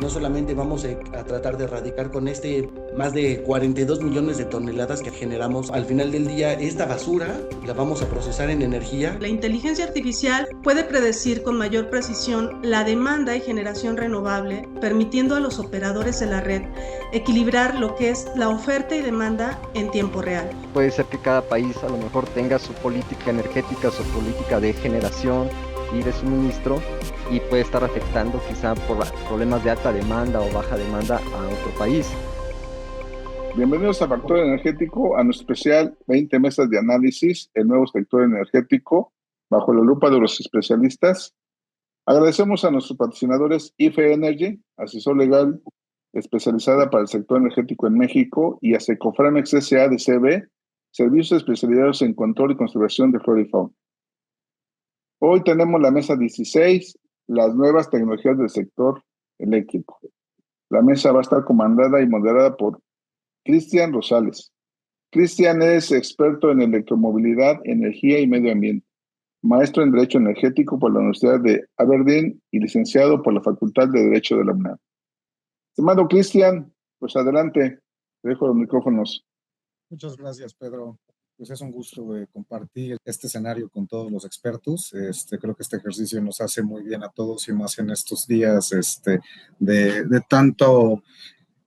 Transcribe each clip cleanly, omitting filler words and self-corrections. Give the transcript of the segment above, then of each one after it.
No solamente vamos a tratar de erradicar con más de 42 millones de toneladas que generamos al final del día, esta basura la vamos a procesar en energía. La inteligencia artificial puede predecir con mayor precisión la demanda y generación renovable, permitiendo a los operadores de la red equilibrar lo que es la oferta y demanda en tiempo real. Puede ser que cada país a lo mejor tenga su política energética, su política de generación y de suministro, y puede estar afectando quizá por problemas de alta demanda o baja demanda a otro país. Bienvenidos a Factor Energético, a nuestro especial 20 mesas de análisis, el nuevo sector energético, bajo la lupa de los especialistas. Agradecemos a nuestros patrocinadores IFE Energy, asesor legal especializada para el sector energético en México, y a Secoframex S.A. de CB, servicios especializados en control y conservación de flora y fauna. Hoy tenemos la mesa 16, las nuevas tecnologías del sector eléctrico. La mesa va a estar comandada y moderada por Cristian Rosales. Cristian es experto en electromovilidad, energía y medio ambiente, maestro en Derecho Energético por la Universidad de Aberdeen y licenciado por la Facultad de Derecho de la UNAM. Estimado Cristian, pues adelante, te dejo los micrófonos. Muchas gracias, Pedro. Pues es un gusto compartir este escenario con todos los expertos. Creo que este ejercicio nos hace muy bien a todos y más en estos días de tanto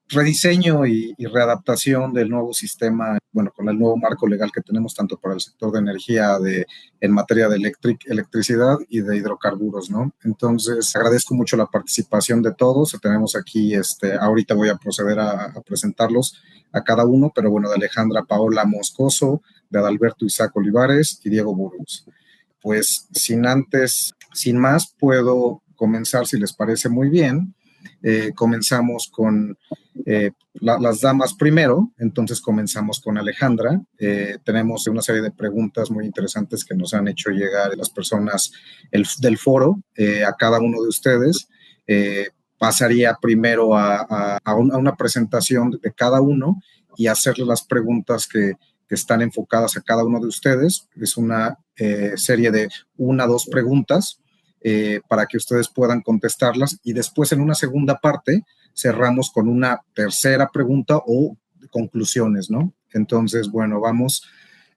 rediseño y readaptación del nuevo sistema, bueno, con el nuevo marco legal que tenemos tanto para el sector de energía en materia de electricidad y de hidrocarburos, ¿no? Entonces, agradezco mucho la participación de todos. Tenemos aquí, ahorita voy a proceder a presentarlos a cada uno, pero bueno, de Alejandra Paola Moscoso, de Adalberto Isaac Olivares y Diego Burgos. Pues sin más, puedo comenzar, si les parece muy bien. Comenzamos con las damas primero, entonces comenzamos con Alejandra. Tenemos una serie de preguntas muy interesantes que nos han hecho llegar las personas del foro a cada uno de ustedes. Pasaría primero a una presentación de cada uno y hacerle las preguntas que están enfocadas a cada uno de ustedes. Es una serie de 1 a 2 preguntas para que ustedes puedan contestarlas, y después en una segunda parte cerramos con una tercera pregunta o conclusiones, ¿no? Entonces, bueno, vamos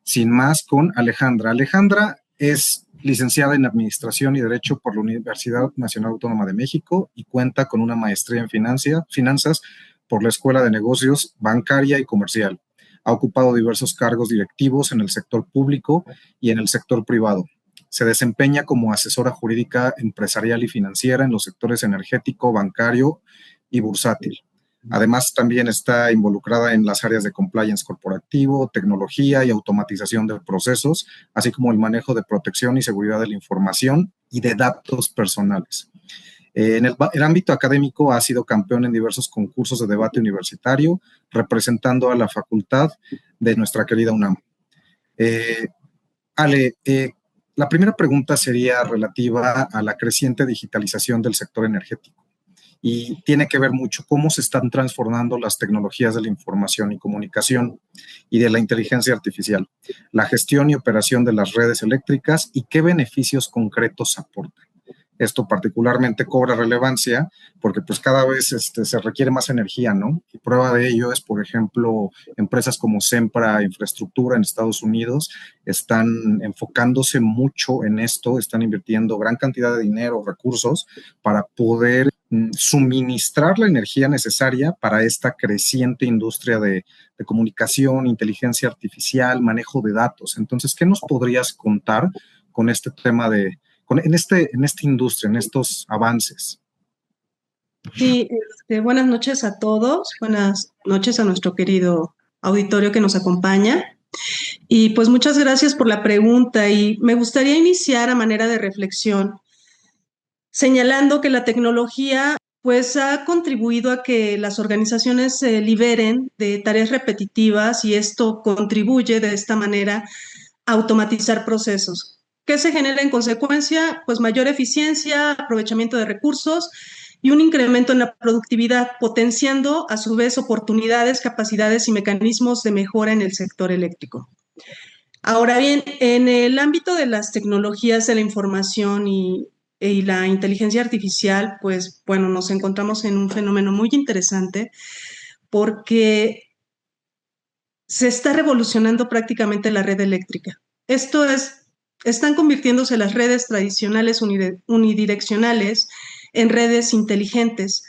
sin más con Alejandra. Alejandra es licenciada en Administración y Derecho por la Universidad Nacional Autónoma de México y cuenta con una maestría en finanzas por la Escuela de Negocios Bancaria y Comercial. Ha ocupado diversos cargos directivos en el sector público y en el sector privado. Se desempeña como asesora jurídica empresarial y financiera en los sectores energético, bancario y bursátil. Además, también está involucrada en las áreas de compliance corporativo, tecnología y automatización de procesos, así como el manejo de protección y seguridad de la información y de datos personales. En el ámbito académico ha sido campeón en diversos concursos de debate universitario, representando a la facultad de nuestra querida UNAM. Ale, la primera pregunta sería relativa a la creciente digitalización del sector energético y tiene que ver mucho cómo se están transformando las tecnologías de la información y comunicación y de la inteligencia artificial, la gestión y operación de las redes eléctricas y qué beneficios concretos aportan. Esto particularmente cobra relevancia porque pues cada vez se requiere más energía, ¿no? Y prueba de ello es, por ejemplo, empresas como Sempra Infraestructura en Estados Unidos están enfocándose mucho en esto, están invirtiendo gran cantidad de dinero, recursos para poder suministrar la energía necesaria para esta creciente industria de comunicación, inteligencia artificial, manejo de datos. Entonces, ¿qué nos podrías contar con este tema en esta industria, en estos avances? Sí, buenas noches a todos, buenas noches a nuestro querido auditorio que nos acompaña. Y pues muchas gracias por la pregunta, y me gustaría iniciar a manera de reflexión señalando que la tecnología pues ha contribuido a que las organizaciones se liberen de tareas repetitivas, y esto contribuye de esta manera a automatizar procesos. ¿Qué se genera en consecuencia? Pues mayor eficiencia, aprovechamiento de recursos y un incremento en la productividad, potenciando a su vez oportunidades, capacidades y mecanismos de mejora en el sector eléctrico. Ahora bien, en el ámbito de las tecnologías de la información y y la inteligencia artificial, pues bueno, nos encontramos en un fenómeno muy interesante porque se está revolucionando prácticamente la red eléctrica. Esto es, están convirtiéndose las redes tradicionales unidireccionales en redes inteligentes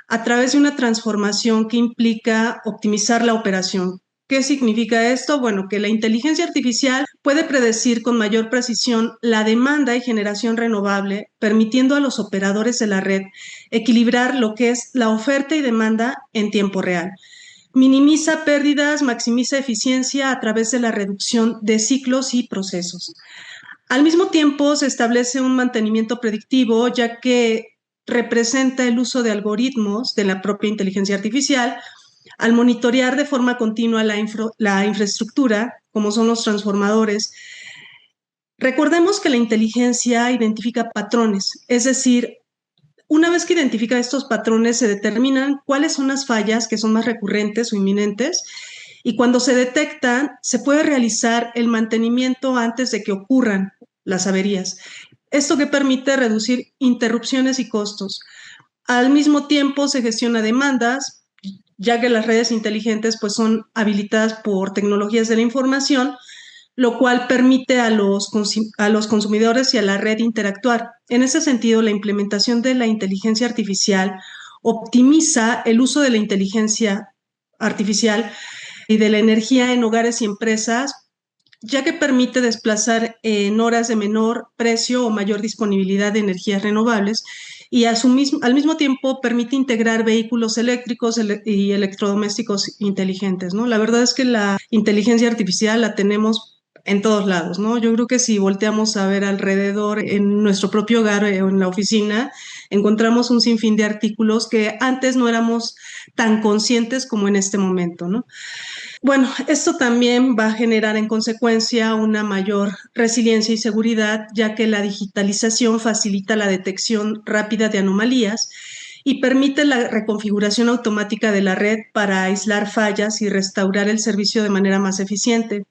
a través de una transformación que implica optimizar la operación. ¿Qué significa esto? Bueno, que la inteligencia artificial puede predecir con mayor precisión la demanda y generación renovable, permitiendo a los operadores de la red equilibrar lo que es la oferta y demanda en tiempo real. Minimiza pérdidas, maximiza eficiencia a través de la reducción de ciclos y procesos. Al mismo tiempo, se establece un mantenimiento predictivo, ya que representa el uso de algoritmos de la propia inteligencia artificial al monitorear de forma continua la infraestructura, como son los transformadores. Recordemos que la inteligencia identifica patrones, es decir, una vez que identifica estos patrones, se determinan cuáles son las fallas que son más recurrentes o inminentes, y cuando se detectan, se puede realizar el mantenimiento antes de que ocurran las averías. Esto que permite reducir interrupciones y costos. Al mismo tiempo, se gestiona demandas, ya que las redes inteligentes pues, son habilitadas por tecnologías de la información, lo cual permite a los consumidores y a la red interactuar. En ese sentido, la implementación de la inteligencia artificial optimiza el uso de la inteligencia artificial y de la energía en hogares y empresas, ya que permite desplazar en horas de menor precio o mayor disponibilidad de energías renovables y al mismo tiempo permite integrar vehículos eléctricos y electrodomésticos inteligentes, ¿no? La verdad es que la inteligencia artificial la tenemos en todos lados, ¿no? Yo creo que si volteamos a ver alrededor en nuestro propio hogar o en la oficina, encontramos un sinfín de artículos que antes no éramos tan conscientes como en este momento, ¿no? Bueno, esto también va a generar en consecuencia una mayor resiliencia y seguridad, ya que la digitalización facilita la detección rápida de anomalías y permite la reconfiguración automática de la red para aislar fallas y restaurar el servicio de manera más eficiente.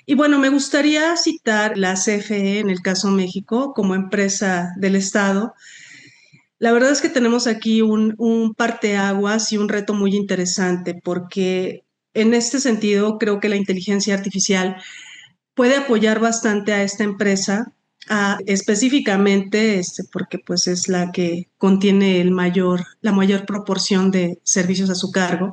Y bueno, me gustaría citar la CFE, en el caso México, como empresa del Estado. La verdad es que tenemos aquí un parteaguas y un reto muy interesante, porque en este sentido creo que la inteligencia artificial puede apoyar bastante a esta empresa, específicamente porque pues es la que contiene la mayor proporción de servicios a su cargo.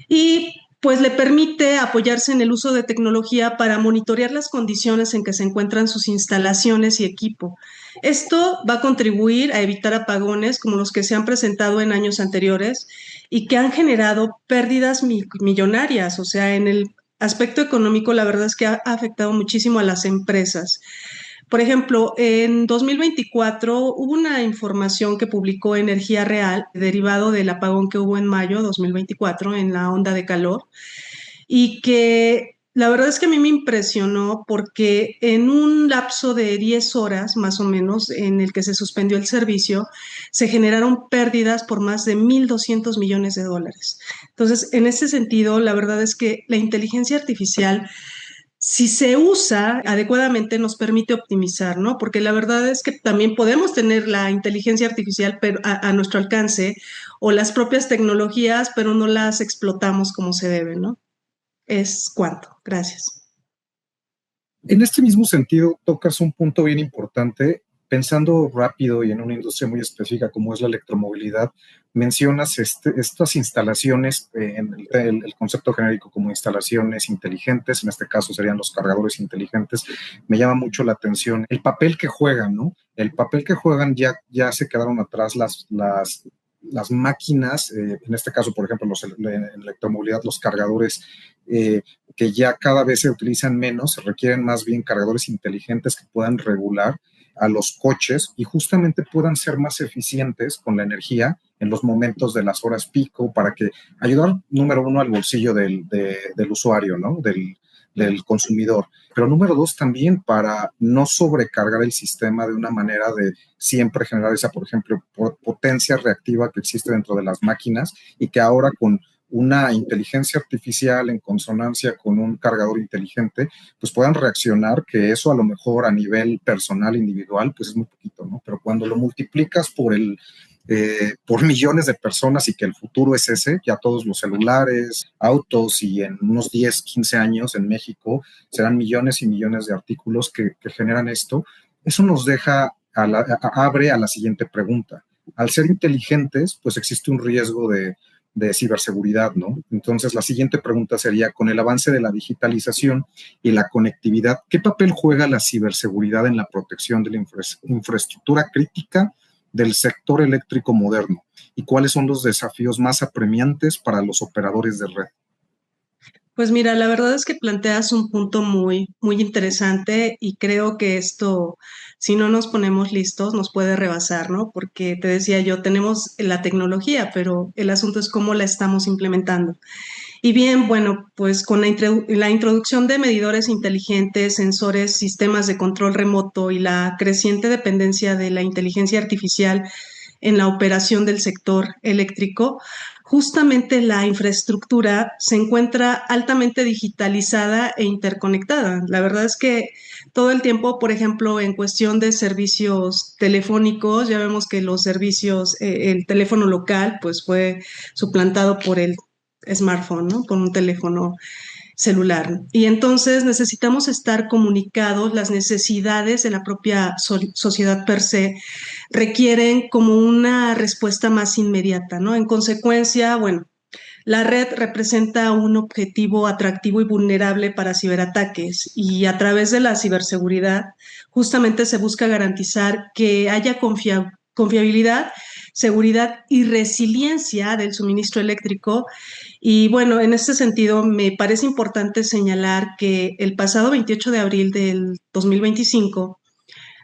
Y pues le permite apoyarse en el uso de tecnología para monitorear las condiciones en que se encuentran sus instalaciones y equipo. Esto va a contribuir a evitar apagones como los que se han presentado en años anteriores y que han generado pérdidas millonarias. O sea, en el aspecto económico, la verdad es que ha afectado muchísimo a las empresas. Por ejemplo, en 2024 hubo una información que publicó Energía Real, derivado del apagón que hubo en mayo de 2024 en la onda de calor, y que la verdad es que a mí me impresionó porque en un lapso de 10 horas más o menos en el que se suspendió el servicio, se generaron pérdidas por más de 1.200 millones de dólares. Entonces, en ese sentido, la verdad es que la inteligencia artificial, si se usa adecuadamente, nos permite optimizar, ¿no? Porque la verdad es que también podemos tener la inteligencia artificial a nuestro alcance o las propias tecnologías, pero no las explotamos como se debe, ¿no? Es cuanto. Gracias. En este mismo sentido, tocas un punto bien importante. Pensando rápido y en una industria muy específica como es la electromovilidad, mencionas estas instalaciones, en el concepto genérico como instalaciones inteligentes, en este caso serían los cargadores inteligentes. Me llama mucho la atención el papel que juegan, ¿no? El papel que juegan, ya se quedaron atrás las máquinas, en este caso, por ejemplo, en electromovilidad, los cargadores, que ya cada vez se utilizan menos, se requieren más bien cargadores inteligentes que puedan regular a los coches y justamente puedan ser más eficientes con la energía en los momentos de las horas pico para que ayudar, número uno, al bolsillo del usuario, ¿no? Del consumidor. Pero número dos, también para no sobrecargar el sistema de una manera de siempre generar esa, por ejemplo, potencia reactiva que existe dentro de las máquinas y que ahora con una inteligencia artificial en consonancia con un cargador inteligente, pues puedan reaccionar, que eso a lo mejor a nivel personal, individual, pues es muy poquito, ¿no? Pero cuando lo multiplicas por millones de personas y que el futuro es ese, ya todos los celulares, autos y en unos 10, 15 años en México serán millones y millones de artículos que generan esto, eso nos deja, abre a la siguiente pregunta. Al ser inteligentes, pues existe un riesgo de ciberseguridad, ¿no? Entonces, la siguiente pregunta sería, con el avance de la digitalización y la conectividad, ¿qué papel juega la ciberseguridad en la protección de la infraestructura crítica del sector eléctrico moderno? ¿Y cuáles son los desafíos más apremiantes para los operadores de red? Pues mira, la verdad es que planteas un punto muy, muy interesante y creo que esto, si no nos ponemos listos, nos puede rebasar, ¿no? Porque te decía yo, tenemos la tecnología, pero el asunto es cómo la estamos implementando. Y bien, bueno, pues con la introducción de medidores inteligentes, sensores, sistemas de control remoto y la creciente dependencia de la inteligencia artificial en la operación del sector eléctrico, justamente la infraestructura se encuentra altamente digitalizada e interconectada. La verdad es que todo el tiempo, por ejemplo, en cuestión de servicios telefónicos, ya vemos que los servicios, el teléfono local, pues fue suplantado por el smartphone, ¿no? Por un teléfono celular. Y entonces necesitamos estar comunicados, las necesidades de la propia sociedad per se requieren como una respuesta más inmediata, ¿no? En consecuencia, bueno, la red representa un objetivo atractivo y vulnerable para ciberataques y a través de la ciberseguridad justamente se busca garantizar que haya confiabilidad, seguridad y resiliencia del suministro eléctrico. Y bueno, en este sentido me parece importante señalar que el pasado 28 de abril del 2025,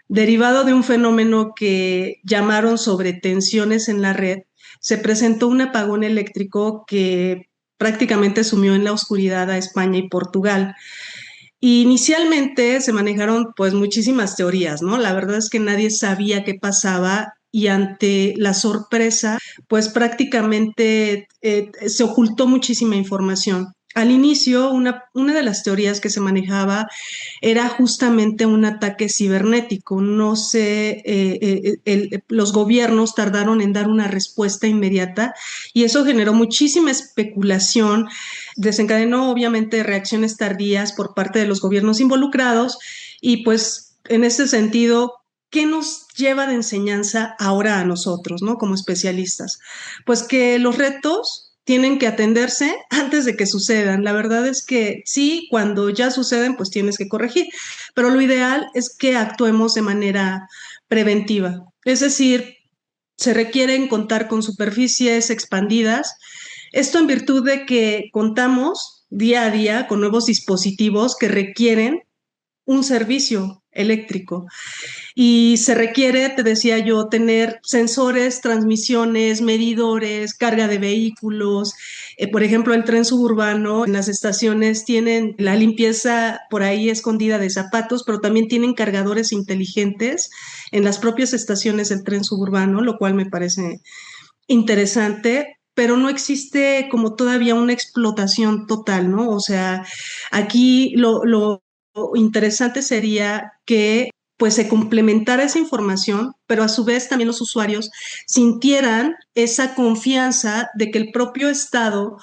derivado de un fenómeno que llamaron sobretensiones en la red, se presentó un apagón eléctrico que prácticamente sumió en la oscuridad a España y Portugal. Inicialmente se manejaron pues muchísimas teorías, ¿no? La verdad es que nadie sabía qué pasaba y ante la sorpresa pues prácticamente se ocultó muchísima información. Al inicio, una de las teorías que se manejaba era justamente un ataque cibernético. No sé, los gobiernos tardaron en dar una respuesta inmediata y eso generó muchísima especulación, desencadenó obviamente reacciones tardías por parte de los gobiernos involucrados y pues en este sentido, ¿qué nos lleva de enseñanza ahora a nosotros, ¿no? Como especialistas? Pues que los retos tienen que atenderse antes de que sucedan. La verdad es que sí, cuando ya suceden, pues tienes que corregir, pero lo ideal es que actuemos de manera preventiva. Es decir, se requieren contar con superficies expandidas. Esto en virtud de que contamos día a día con nuevos dispositivos que requieren un servicio eléctrico. Y se requiere, te decía yo, tener sensores, transmisiones, medidores, carga de vehículos. Por ejemplo, el tren suburbano, en las estaciones tienen la limpieza por ahí escondida de zapatos, pero también tienen cargadores inteligentes en las propias estaciones del tren suburbano, lo cual me parece interesante, pero no existe como todavía una explotación total, ¿no? O sea, aquí lo interesante sería que pues se complementara esa información, pero a su vez también los usuarios sintieran esa confianza de que el propio Estado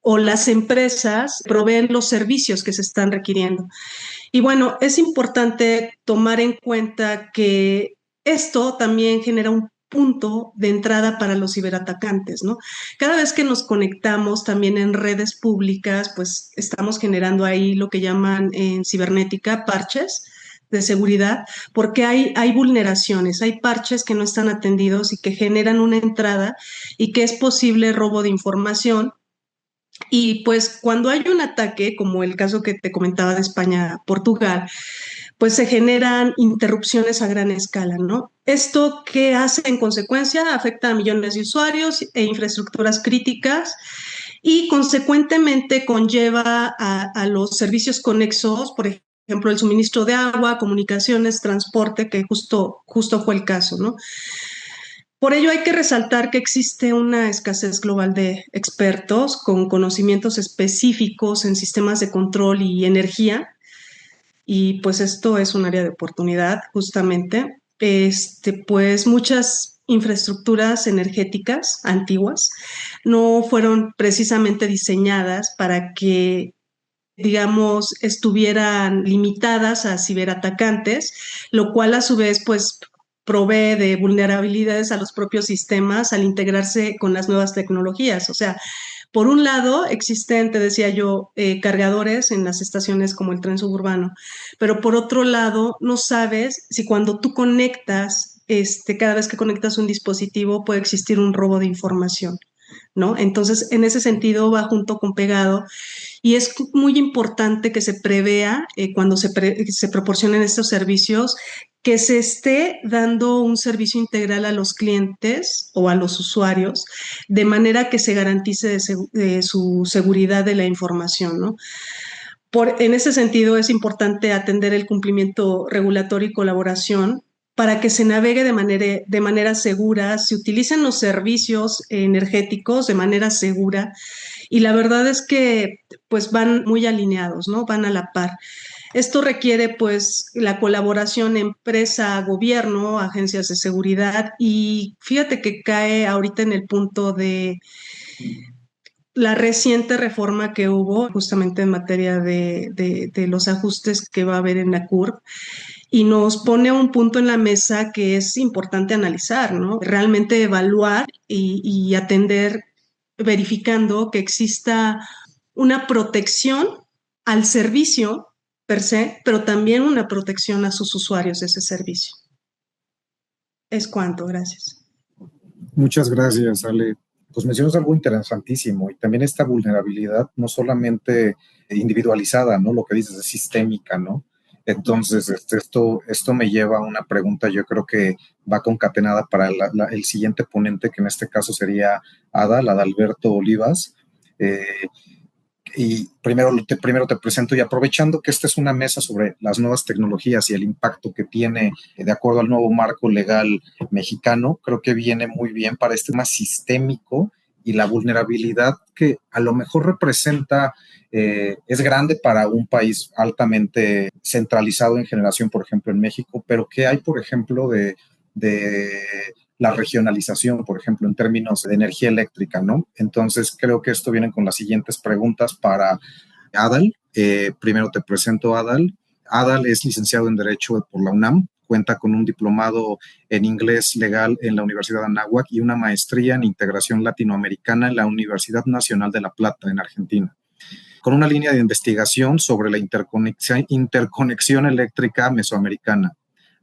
o las empresas proveen los servicios que se están requiriendo. Y bueno, es importante tomar en cuenta que esto también genera un punto de entrada para los ciberatacantes, ¿no? Cada vez que nos conectamos también en redes públicas, pues estamos generando ahí lo que llaman en cibernética parches de seguridad, porque hay vulneraciones, hay parches que no están atendidos y que generan una entrada y que es posible robo de información. Y pues cuando hay un ataque, como el caso que te comentaba de España-Portugal, pues se generan interrupciones a gran escala, ¿no? Esto que hace en consecuencia afecta a millones de usuarios e infraestructuras críticas y consecuentemente conlleva a los servicios conexos, por ejemplo, el suministro de agua, comunicaciones, transporte, que justo fue el caso, ¿no? Por ello hay que resaltar que existe una escasez global de expertos con conocimientos específicos en sistemas de control y energía, y pues esto es un área de oportunidad justamente. Pues muchas infraestructuras energéticas antiguas no fueron precisamente diseñadas para que, digamos, estuvieran limitadas a ciberatacantes, lo cual a su vez pues provee de vulnerabilidades a los propios sistemas al integrarse con las nuevas tecnologías. O sea, por un lado, existen, te decía yo, cargadores en las estaciones como el tren suburbano, pero por otro lado, no sabes si cuando tú conectas, cada vez que conectas un dispositivo puede existir un robo de información, ¿no? Entonces, en ese sentido va junto con pegado y es muy importante que se prevea cuando se proporcionen estos servicios, que se esté dando un servicio integral a los clientes o a los usuarios, de manera que se garantice de su seguridad de la información, ¿no? En ese sentido, es importante atender el cumplimiento regulatorio y colaboración para que se navegue de manera segura, se utilicen los servicios energéticos de manera segura, y la verdad es que pues van muy alineados, ¿no? Van a la par. Esto requiere pues la colaboración empresa-gobierno, agencias de seguridad, y fíjate que cae ahorita en el punto de la reciente reforma que hubo justamente en materia de los ajustes que va a haber en la CURP, y nos pone un punto en la mesa que es importante analizar, ¿no? Realmente evaluar y atender, verificando que exista una protección al servicio per se, pero también una protección a sus usuarios de ese servicio. Es cuanto, gracias. Muchas gracias, Ale. Pues mencionas algo interesantísimo y también esta vulnerabilidad no solamente individualizada, ¿no? Lo que dices es sistémica, ¿no? Entonces, esto me lleva a una pregunta, yo creo que va concatenada para el siguiente ponente, que en este caso sería Adalberto Olivas. Y primero te presento, y aprovechando que esta es una mesa sobre las nuevas tecnologías y el impacto que tiene de acuerdo al nuevo marco legal mexicano, creo que viene muy bien para este tema sistémico y la vulnerabilidad que a lo mejor representa, es grande para un país altamente centralizado en generación, por ejemplo, en México, pero que hay, por ejemplo, de la regionalización, por ejemplo, en términos de energía eléctrica, ¿no? Entonces, creo que esto viene con las siguientes preguntas para Adal. Primero te presento a Adal. Adal es licenciado en Derecho por la UNAM, cuenta con un diplomado en inglés legal en la Universidad de Anáhuac y una maestría en integración latinoamericana en la Universidad Nacional de La Plata, en Argentina, con una línea de investigación sobre la interconexión eléctrica mesoamericana.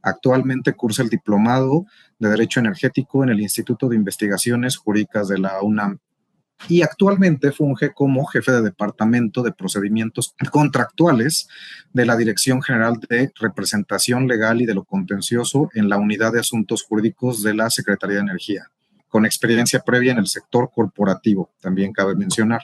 Actualmente cursa el diplomado de Derecho Energético en el Instituto de Investigaciones Jurídicas de la UNAM. Y actualmente funge como jefe de Departamento de Procedimientos Contractuales de la Dirección General de Representación Legal y de lo Contencioso en la Unidad de Asuntos Jurídicos de la Secretaría de Energía, con experiencia previa en el sector corporativo, también cabe mencionar.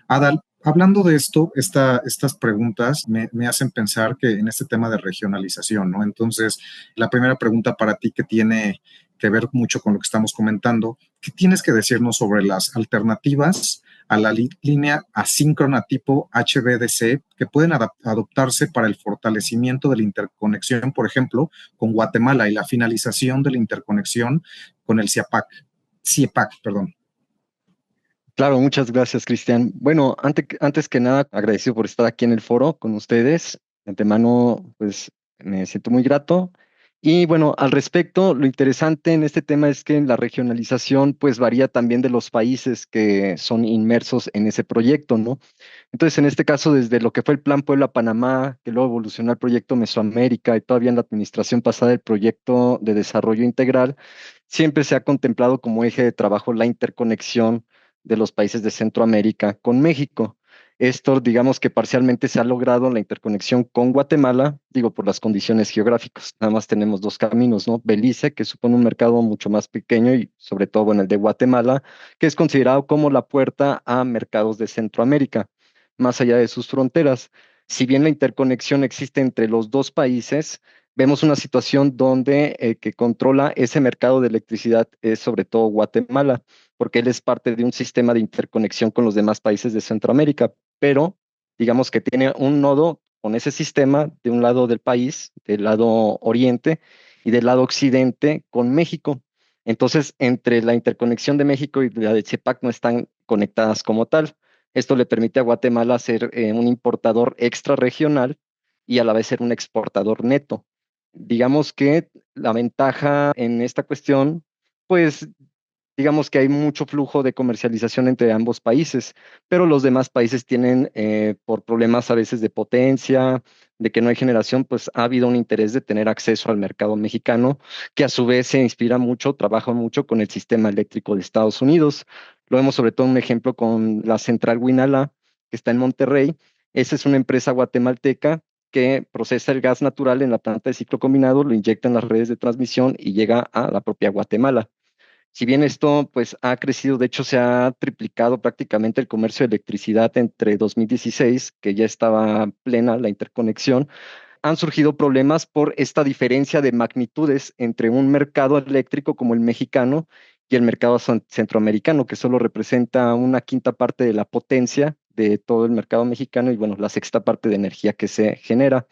Adal, hablando de esto, estas preguntas me hacen pensar que en este tema de regionalización, ¿no? Entonces, la primera pregunta para ti, que tiene que ver mucho con lo que estamos comentando, ¿qué tienes que decirnos sobre las alternativas a la línea asíncrona tipo HVDC que pueden adoptarse para el fortalecimiento de la interconexión, por ejemplo, con Guatemala, y la finalización de la interconexión con el CIEPAC, perdón? Claro, muchas gracias, Cristian. Bueno, antes que nada, agradecido por estar aquí en el foro con ustedes. De antemano, pues me siento muy grato. Y bueno, al respecto, lo interesante en este tema es que la regionalización pues varía también de los países que son inmersos en ese proyecto, ¿no? Entonces, en este caso, desde lo que fue el Plan Puebla-Panamá, que luego evolucionó al proyecto Mesoamérica y todavía en la administración pasada el proyecto de desarrollo integral, siempre se ha contemplado como eje de trabajo la interconexión de los países de Centroamérica con México. Esto, digamos que parcialmente se ha logrado en la interconexión con Guatemala, digo, por las condiciones geográficas. Nada más tenemos dos caminos, ¿no? Belice, que supone un mercado mucho más pequeño, y sobre todo, bueno, el de Guatemala, que es considerado como la puerta a mercados de Centroamérica, más allá de sus fronteras. Si bien la interconexión existe entre los dos países, vemos una situación donde que controla ese mercado de electricidad es sobre todo Guatemala, porque él es parte de un sistema de interconexión con los demás países de Centroamérica, pero digamos que tiene un nodo con ese sistema de un lado del país, del lado oriente, y del lado occidente con México. Entonces, entre la interconexión de México y la de CIEPAC no están conectadas como tal. Esto le permite a Guatemala ser un importador extra regional y a la vez ser un exportador neto. Digamos que la ventaja en esta cuestión, pues digamos que hay mucho flujo de comercialización entre ambos países, pero los demás países tienen, por problemas a veces de potencia, de que no hay generación, pues ha habido un interés de tener acceso al mercado mexicano, que a su vez se inspira mucho, trabaja mucho con el sistema eléctrico de Estados Unidos. Lo vemos sobre todo un ejemplo con la central Winala, que está en Monterrey. Esa es una empresa guatemalteca que procesa el gas natural en la planta de ciclo combinado, lo inyecta en las redes de transmisión y llega a la propia Guatemala. Si bien esto pues ha crecido, de hecho se ha triplicado prácticamente el comercio de electricidad entre 2016, que ya estaba plena la interconexión, han surgido problemas por esta diferencia de magnitudes entre un mercado eléctrico como el mexicano y el mercado centroamericano, que solo representa una quinta parte de la potencia de todo el mercado mexicano y bueno, la sexta parte de energía que se genera.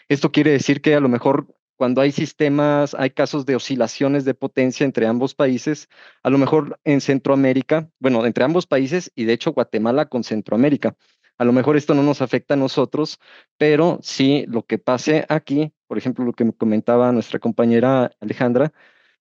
Esto quiere decir que a lo mejor cuando hay sistemas, hay casos de oscilaciones de potencia entre ambos países, a lo mejor en Centroamérica, bueno, entre ambos países y de hecho Guatemala con Centroamérica. A lo mejor esto no nos afecta a nosotros, pero sí lo que pase aquí, por ejemplo, lo que me comentaba nuestra compañera Alejandra,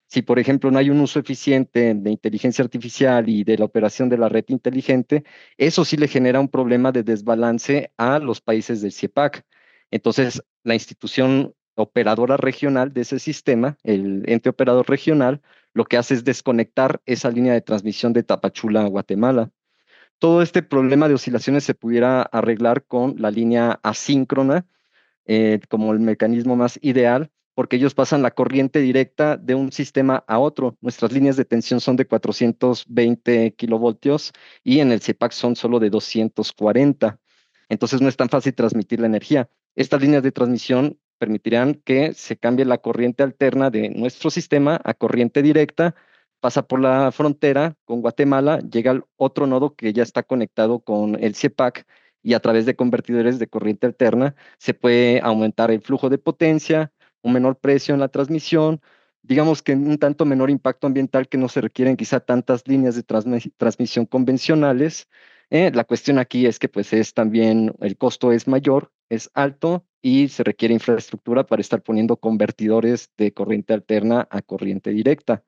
si por ejemplo no hay un uso eficiente de inteligencia artificial y de la operación de la red inteligente, eso sí le genera un problema de desbalance a los países del CIEPAC. Entonces, la institución operadora regional de ese sistema, el ente operador regional, lo que hace es desconectar esa línea de transmisión de Tapachula a Guatemala. Todo este problema de oscilaciones se pudiera arreglar con la línea asíncrona como el mecanismo más ideal, porque ellos pasan la corriente directa de un sistema a otro. Nuestras líneas de tensión son de 420 kilovoltios y en el CEPAC son solo de 240. Entonces no es tan fácil transmitir la energía. Estas líneas de transmisión permitirán que se cambie la corriente alterna de nuestro sistema a corriente directa, pasa por la frontera con Guatemala, llega al otro nodo que ya está conectado con el CIEPAC y a través de convertidores de corriente alterna se puede aumentar el flujo de potencia, un menor precio en la transmisión, digamos que un tanto menor impacto ambiental que no se requieren quizá tantas líneas de transmisión convencionales. La cuestión aquí es que pues es también el costo es mayor, es alto y se requiere infraestructura para estar poniendo convertidores de corriente alterna a corriente directa.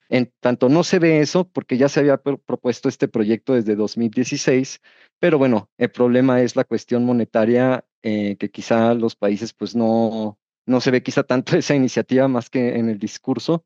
En tanto no se ve eso porque ya se había propuesto este proyecto desde 2016, pero bueno, el problema es la cuestión monetaria, que quizá los países pues no se ve quizá tanto esa iniciativa más que en el discurso,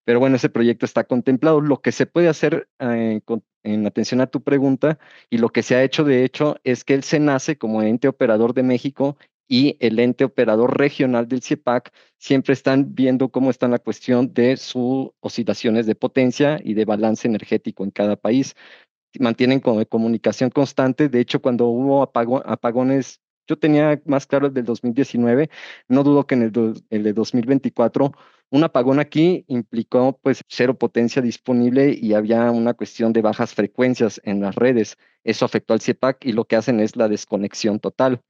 pero bueno, ese proyecto está contemplado. Lo que se puede hacer en atención a tu pregunta y lo que se ha hecho de hecho es que el SENACE como ente operador de México y el ente operador regional del CIEPAC siempre están viendo cómo está la cuestión de sus oscilaciones de potencia y de balance energético en cada país. Mantienen comunicación constante. De hecho, cuando hubo apagones, yo tenía más claro el del 2019, no dudo que en el de 2024, un apagón aquí implicó pues cero potencia disponible y había una cuestión de bajas frecuencias en las redes. Eso afectó al CIEPAC y lo que hacen es la desconexión total,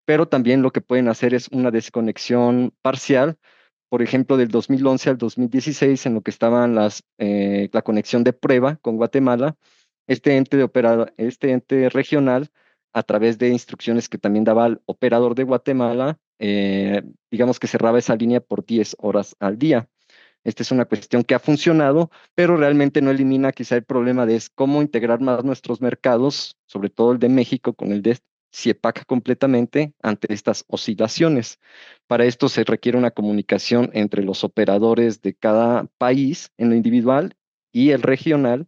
pero también lo que pueden hacer es una desconexión parcial, por ejemplo, del 2011 al 2016, en lo que estaban la conexión de prueba con Guatemala, este ente regional, a través de instrucciones que también daba al operador de Guatemala, digamos que cerraba esa línea por 10 horas al día. Esta es una cuestión que ha funcionado, pero realmente no elimina quizá el problema de es cómo integrar más nuestros mercados, sobre todo el de México con el de CIEPAC completamente ante estas oscilaciones. Para esto se requiere una comunicación entre los operadores de cada país en lo individual y el regional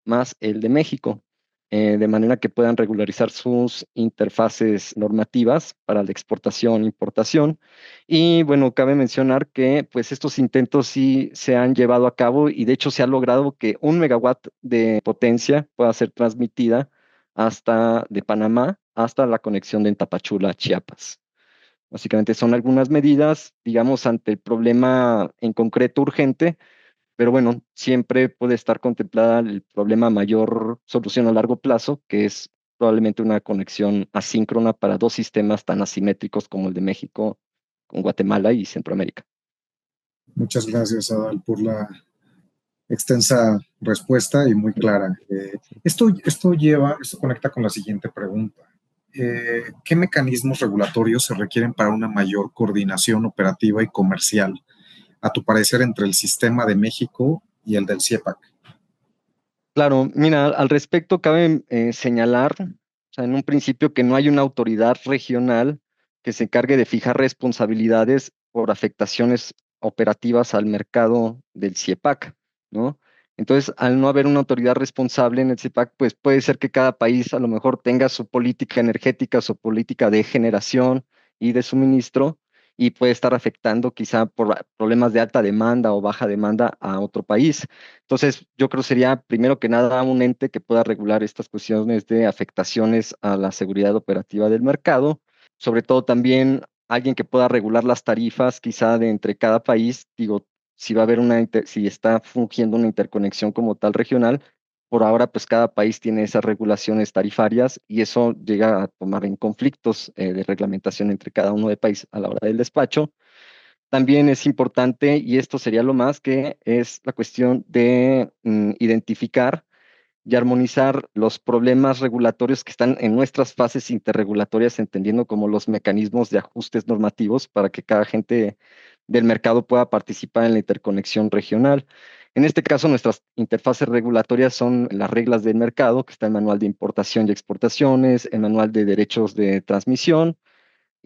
más el de México, de manera que puedan regularizar sus interfaces normativas para la exportación e importación. Y bueno, cabe mencionar que pues estos intentos sí se han llevado a cabo y de hecho se ha logrado que 1 megawatt de potencia pueda ser transmitida hasta de Panamá hasta la conexión de Tapachula, Chiapas. Básicamente son algunas medidas, digamos, ante el problema en concreto urgente, pero bueno, siempre puede estar contemplada el problema mayor solución a largo plazo, que es probablemente una conexión asíncrona para dos sistemas tan asimétricos como el de México con Guatemala y Centroamérica. Muchas gracias, Adal, por la extensa respuesta y muy clara. Esto conecta con la siguiente pregunta. ¿Qué mecanismos regulatorios se requieren para una mayor coordinación operativa y comercial, a tu parecer, entre el sistema de México y el del CIEPAC? Claro, mira, al respecto cabe señalar, o sea, en un principio que no hay una autoridad regional que se encargue de fijar responsabilidades por afectaciones operativas al mercado del CIEPAC, ¿no? Entonces, al no haber una autoridad responsable en el CIEPAC, pues puede ser que cada país a lo mejor tenga su política energética, su política de generación y de suministro, y puede estar afectando quizá por problemas de alta demanda o baja demanda a otro país. Entonces, yo creo que sería primero que nada un ente que pueda regular estas cuestiones de afectaciones a la seguridad operativa del mercado, sobre todo también alguien que pueda regular las tarifas quizá de entre cada país, digo, si va a haber si está fungiendo una interconexión como tal regional, por ahora pues cada país tiene esas regulaciones tarifarias y eso llega a tomar en conflictos de reglamentación entre cada uno de países a la hora del despacho. También es importante, y esto sería lo más, que es la cuestión de identificar y armonizar los problemas regulatorios que están en nuestras fases interregulatorias, entendiendo como los mecanismos de ajustes normativos para que cada agente del mercado pueda participar en la interconexión regional. En este caso, nuestras interfaces regulatorias son las reglas del mercado, que está el manual de importación y exportaciones, el manual de derechos de transmisión,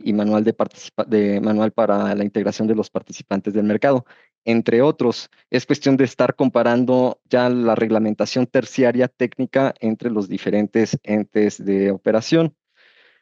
y manual para la integración de los participantes del mercado, entre otros. Es cuestión de estar comparando ya la reglamentación terciaria técnica entre los diferentes entes de operación.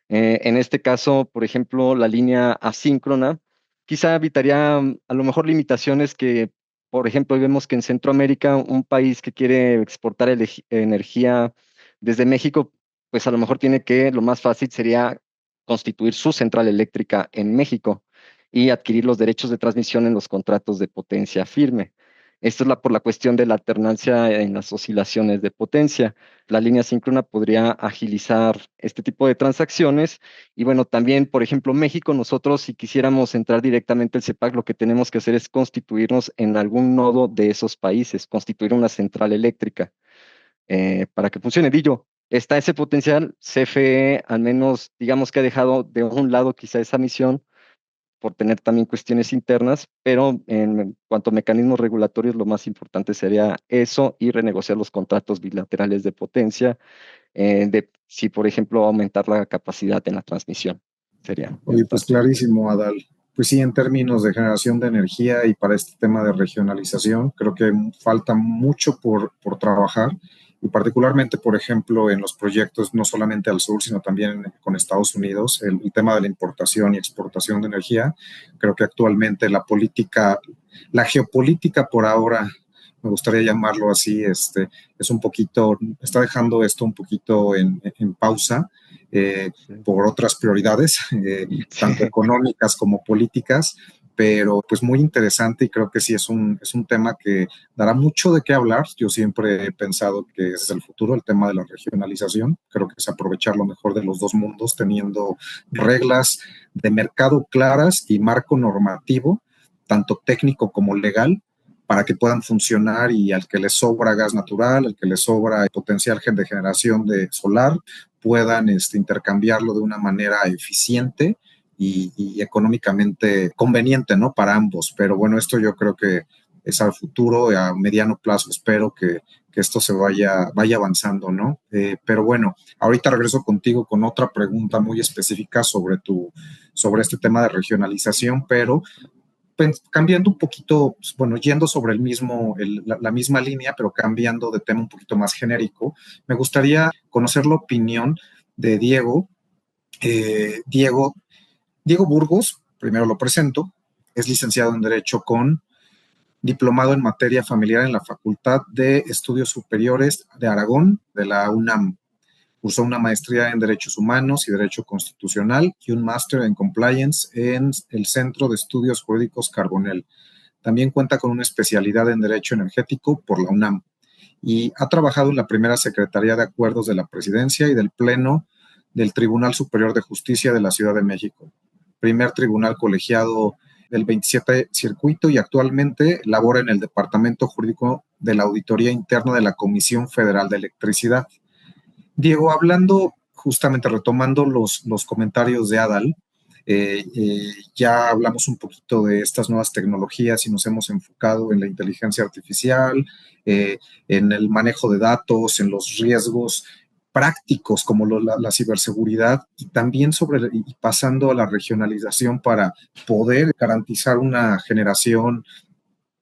En este caso, por ejemplo, la línea asíncrona quizá evitaría a lo mejor limitaciones que, por ejemplo, hoy vemos que en Centroamérica un país que quiere exportar energía desde México, pues a lo mejor tiene que, lo más fácil sería constituir su central eléctrica en México y adquirir los derechos de transmisión en los contratos de potencia firme. Esto es por la cuestión de la alternancia en las oscilaciones de potencia. La línea síncrona podría agilizar este tipo de transacciones. Y bueno, también, por ejemplo, México, nosotros si quisiéramos entrar directamente al CEPAC, lo que tenemos que hacer es constituirnos en algún nodo de esos países, constituir una central eléctrica para que funcione. Digo, está ese potencial. CFE, al menos, digamos que ha dejado de un lado quizá esa misión por tener también cuestiones internas, pero en cuanto a mecanismos regulatorios, lo más importante sería eso y renegociar los contratos bilaterales de potencia, de si, por ejemplo, aumentar la capacidad en la transmisión. Sería Oye, pues parte. clarísimo, Adal. Pues sí, en términos de generación de energía y para este tema de regionalización, creo que falta mucho por trabajar y particularmente, por ejemplo, en los proyectos no solamente al sur, sino también con Estados Unidos, el tema de la importación y exportación de energía. Creo que actualmente la política, la geopolítica por ahora, me gustaría llamarlo así, es un poquito, está dejando esto un poquito en pausa Sí. por otras prioridades, tanto Sí. económicas como políticas, pero pues muy interesante y creo que sí es un tema que dará mucho de qué hablar. Yo siempre he pensado que ese es el futuro, el tema de la regionalización. Creo que es aprovechar lo mejor de los dos mundos, teniendo reglas de mercado claras y marco normativo, tanto técnico como legal, para que puedan funcionar y al que le sobra gas natural, al que le sobra potencial de generación de solar, puedan intercambiarlo de una manera eficiente y económicamente conveniente, ¿no? Para ambos. Pero bueno, esto yo creo que es al futuro, a mediano plazo, espero que esto se vaya avanzando, ¿no? Pero bueno, ahorita regreso contigo con otra pregunta muy específica sobre este tema de regionalización, pero cambiando un poquito, bueno, yendo sobre la misma línea, pero cambiando de tema un poquito más genérico, me gustaría conocer la opinión de Diego. Diego Burgos, primero lo presento, es licenciado en Derecho con diplomado en materia familiar en la Facultad de Estudios Superiores de Aragón, de la UNAM. Cursó una maestría en Derechos Humanos y Derecho Constitucional y un máster en Compliance en el Centro de Estudios Jurídicos Carbonell. También cuenta con una especialidad en Derecho Energético por la UNAM y ha trabajado en la primera Secretaría de Acuerdos de la Presidencia y del Pleno del Tribunal Superior de Justicia de la Ciudad de México, primer tribunal colegiado del 27 Circuito, y actualmente labora en el Departamento Jurídico de la Auditoría Interna de la Comisión Federal de Electricidad. Diego, hablando justamente, retomando los comentarios de Adal, ya hablamos un poquito de estas nuevas tecnologías y nos hemos enfocado en la inteligencia artificial, en el manejo de datos, en los riesgos prácticos como la ciberseguridad, y también y pasando a la regionalización para poder garantizar una generación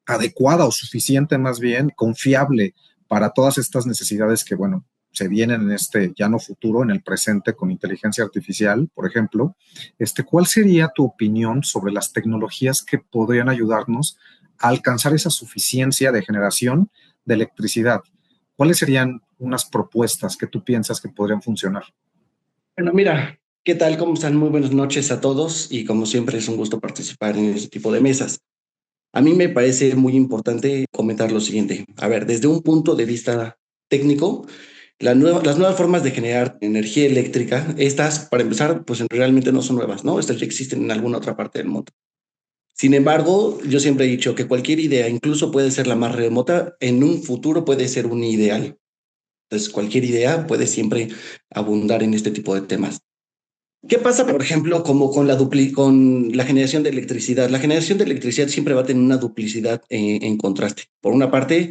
adecuada o suficiente, más bien confiable para todas estas necesidades que, bueno, se vienen en este ya no futuro, en el presente, con inteligencia artificial, por ejemplo. ¿Cuál sería tu opinión sobre las tecnologías que podrían ayudarnos a alcanzar esa suficiencia de generación de electricidad? ¿Cuáles serían unas propuestas que tú piensas que podrían funcionar? Bueno, mira, ¿qué tal? ¿Cómo están? Muy buenas noches a todos y como siempre es un gusto participar en este tipo de mesas. A mí me parece muy importante comentar lo siguiente. A ver, desde un punto de vista técnico, las nuevas formas de generar energía eléctrica, estas, para empezar, pues realmente no son nuevas, ¿no? Estas ya existen en alguna otra parte del mundo. Sin embargo, yo siempre he dicho que cualquier idea, incluso puede ser la más remota, en un futuro puede ser un ideal. Entonces, cualquier idea puede siempre abundar en este tipo de temas. ¿Qué pasa, por ejemplo, como con con la generación de electricidad? La generación de electricidad siempre va a tener una duplicidad en contraste. Por una parte,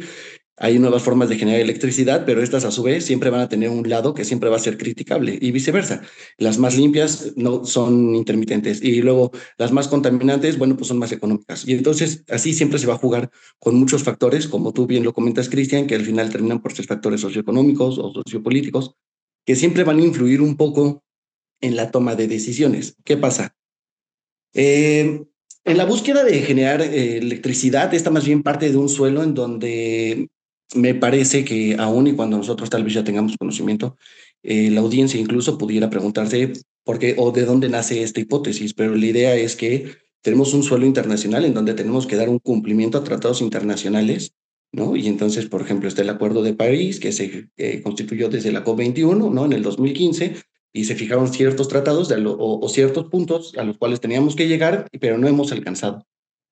hay nuevas formas de generar electricidad, pero estas a su vez siempre van a tener un lado que siempre va a ser criticable y viceversa. Las más limpias no son intermitentes y luego las más contaminantes, bueno, pues son más económicas. Y entonces así siempre se va a jugar con muchos factores, como tú bien lo comentas, Cristian, que al final terminan por ser factores socioeconómicos o sociopolíticos, que siempre van a influir un poco en la toma de decisiones. ¿Qué pasa? En la búsqueda de generar electricidad, esta más bien parte de un suelo en donde me parece que aún y cuando nosotros tal vez ya tengamos conocimiento, la audiencia incluso pudiera preguntarse por qué o de dónde nace esta hipótesis, pero la idea es que tenemos un suelo internacional en donde tenemos que dar un cumplimiento a tratados internacionales, ¿no? Y entonces, por ejemplo, está el Acuerdo de París, que se constituyó desde la COP21, ¿no? En el 2015, y se fijaron ciertos tratados o ciertos puntos a los cuales teníamos que llegar, pero no hemos alcanzado.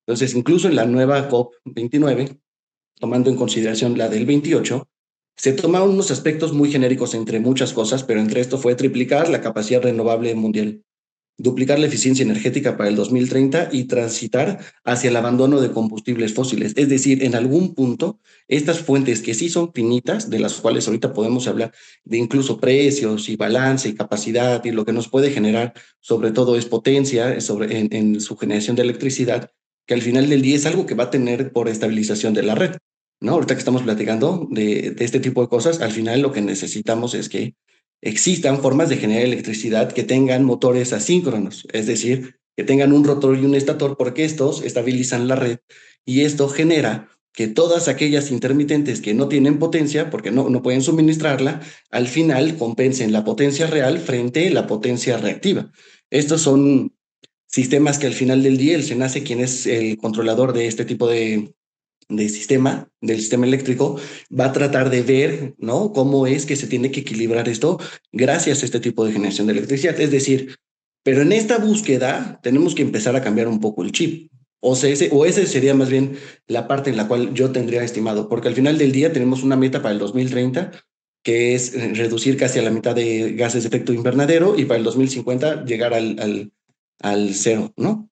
Entonces, incluso en la nueva COP29, tomando en consideración la del 28, se tomaron unos aspectos muy genéricos entre muchas cosas, pero entre esto fue triplicar la capacidad renovable mundial, duplicar la eficiencia energética para el 2030 y transitar hacia el abandono de combustibles fósiles. Es decir, en algún punto, estas fuentes que sí son finitas, de las cuales ahorita podemos hablar de incluso precios y balance y capacidad, y lo que nos puede generar, sobre todo, es potencia en su generación de electricidad, que al final del día es algo que va a tener por estabilización de la red, ¿no? Ahorita que estamos platicando de este tipo de cosas, al final lo que necesitamos es que existan formas de generar electricidad que tengan motores asíncronos, es decir, que tengan un rotor y un estator, porque estos estabilizan la red y esto genera que todas aquellas intermitentes que no tienen potencia, porque no pueden suministrarla, al final compensen la potencia real frente a la potencia reactiva. Estos son sistemas que al final del día el SENACE, quien es el controlador de este tipo del sistema eléctrico, va a tratar de ver, ¿no? Cómo es que se tiene que equilibrar esto gracias a este tipo de generación de electricidad. Es decir, pero en esta búsqueda tenemos que empezar a cambiar un poco el chip. O sea, ese sería más bien la parte en la cual yo tendría estimado, porque al final del día tenemos una meta para el 2030, que es reducir casi a la mitad de gases de efecto invernadero, y para el 2050 llegar al cero, ¿no?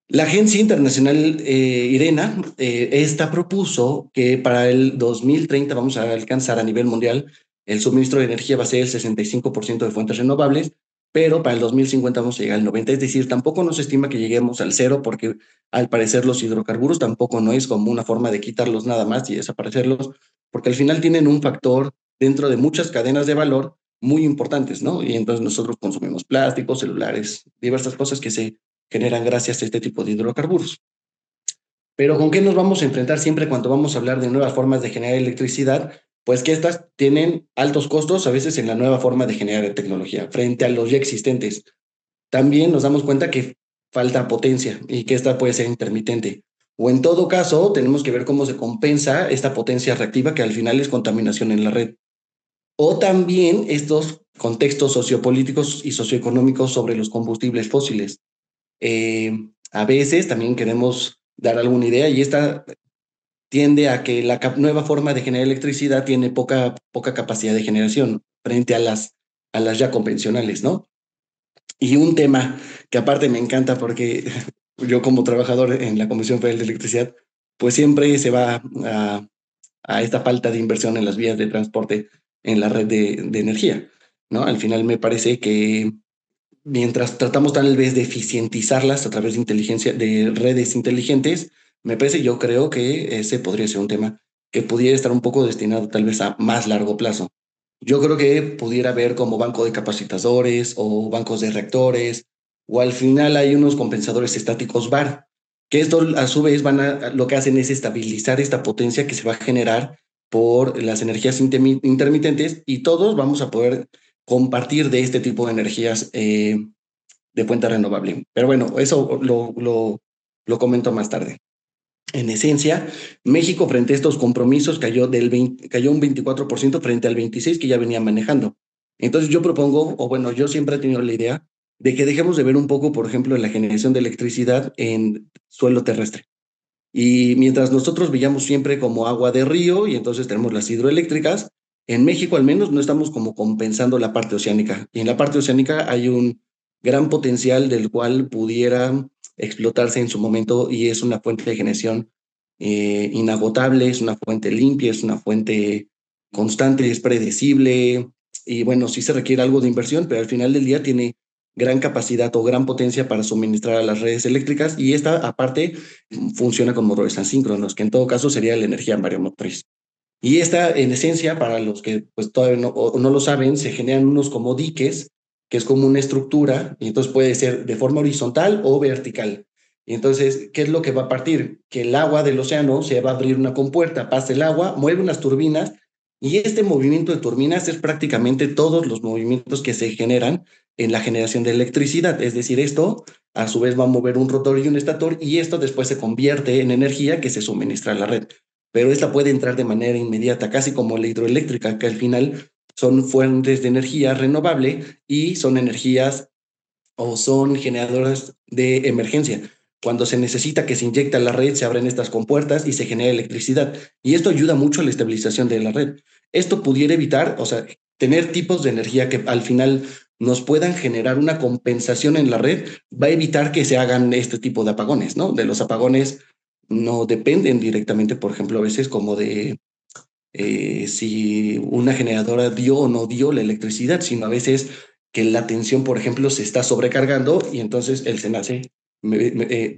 La Agencia Internacional IRENA, esta propuso que para el 2030 vamos a alcanzar a nivel mundial el suministro de energía va a ser el 65% de fuentes renovables, pero para el 2050 vamos a llegar al 90%. Es decir, tampoco nos estima que lleguemos al cero, porque al parecer los hidrocarburos tampoco no es como una forma de quitarlos nada más y desaparecerlos, porque al final tienen un factor dentro de muchas cadenas de valor muy importantes, ¿no? Y entonces nosotros consumimos plásticos, celulares, diversas cosas que se generan gracias a este tipo de hidrocarburos. Pero ¿con qué nos vamos a enfrentar siempre cuando vamos a hablar de nuevas formas de generar electricidad? pues que estas tienen altos costos a veces en la nueva forma de generar tecnología frente a los ya existentes. También nos damos cuenta que falta potencia y que esta puede ser intermitente. O en todo caso, tenemos que ver cómo se compensa esta potencia reactiva que al final es contaminación en la red. O también estos contextos sociopolíticos y socioeconómicos sobre los combustibles fósiles. A veces también queremos dar alguna idea y esta tiende a que la nueva forma de generar electricidad tiene poca capacidad de generación frente a las ya convencionales, ¿no? Y un tema que aparte me encanta porque yo como trabajador en la Comisión Federal de Electricidad, pues siempre se va a esta falta de inversión en las vías de transporte en la red de energía, ¿no? Al final me parece que mientras tratamos tal vez de eficientizarlas a través de inteligencia, de redes inteligentes, me parece, yo creo que ese podría ser un tema que pudiera estar un poco destinado tal vez a más largo plazo. Yo creo que pudiera haber como banco de capacitadores o bancos de reactores, o al final hay unos compensadores estáticos VAR, que esto a su vez lo que hacen es estabilizar esta potencia que se va a generar por las energías intermitentes y todos vamos a poder compartir de este tipo de energías de fuente renovable. Pero bueno, eso lo comento más tarde. En esencia, México frente a estos compromisos cayó un 24% frente al 26% que ya venía manejando. Entonces yo propongo, o bueno, yo siempre he tenido la idea de que dejemos de ver un poco, por ejemplo, la generación de electricidad en suelo terrestre. Y mientras nosotros veíamos siempre como agua de río y entonces tenemos las hidroeléctricas, en México al menos no estamos como compensando la parte oceánica. Y en la parte oceánica hay un gran potencial del cual pudiera explotarse en su momento y es una fuente de generación inagotable, es una fuente limpia, es una fuente constante, es predecible y bueno, sí se requiere algo de inversión, pero al final del día tiene gran capacidad o gran potencia para suministrar a las redes eléctricas y esta aparte funciona con motores asíncronos, que en todo caso sería la energía mareomotriz. Y esta, en esencia, para los que pues todavía no lo saben, se generan unos como diques, que es como una estructura, y entonces puede ser de forma horizontal o vertical. Y entonces, ¿qué es lo que va a partir? Que el agua del océano se va a abrir una compuerta, pasa el agua, mueve unas turbinas, y este movimiento de turbinas es prácticamente todos los movimientos que se generan en la generación de electricidad. Es decir, esto a su vez va a mover un rotor y un estator, y esto después se convierte en energía que se suministra a la red, pero esta puede entrar de manera inmediata, casi como la hidroeléctrica, que al final son fuentes de energía renovable y son energías o son generadoras de emergencia. Cuando se necesita que se inyecte a la red, se abren estas compuertas y se genera electricidad. Y esto ayuda mucho a la estabilización de la red. Esto pudiera evitar, o sea, tener tipos de energía que al final nos puedan generar una compensación en la red, va a evitar que se hagan este tipo de apagones, ¿no? De los apagones no dependen directamente, por ejemplo, a veces como de si una generadora dio o no dio la electricidad, sino a veces que la tensión, por ejemplo, se está sobrecargando y entonces el SENACE,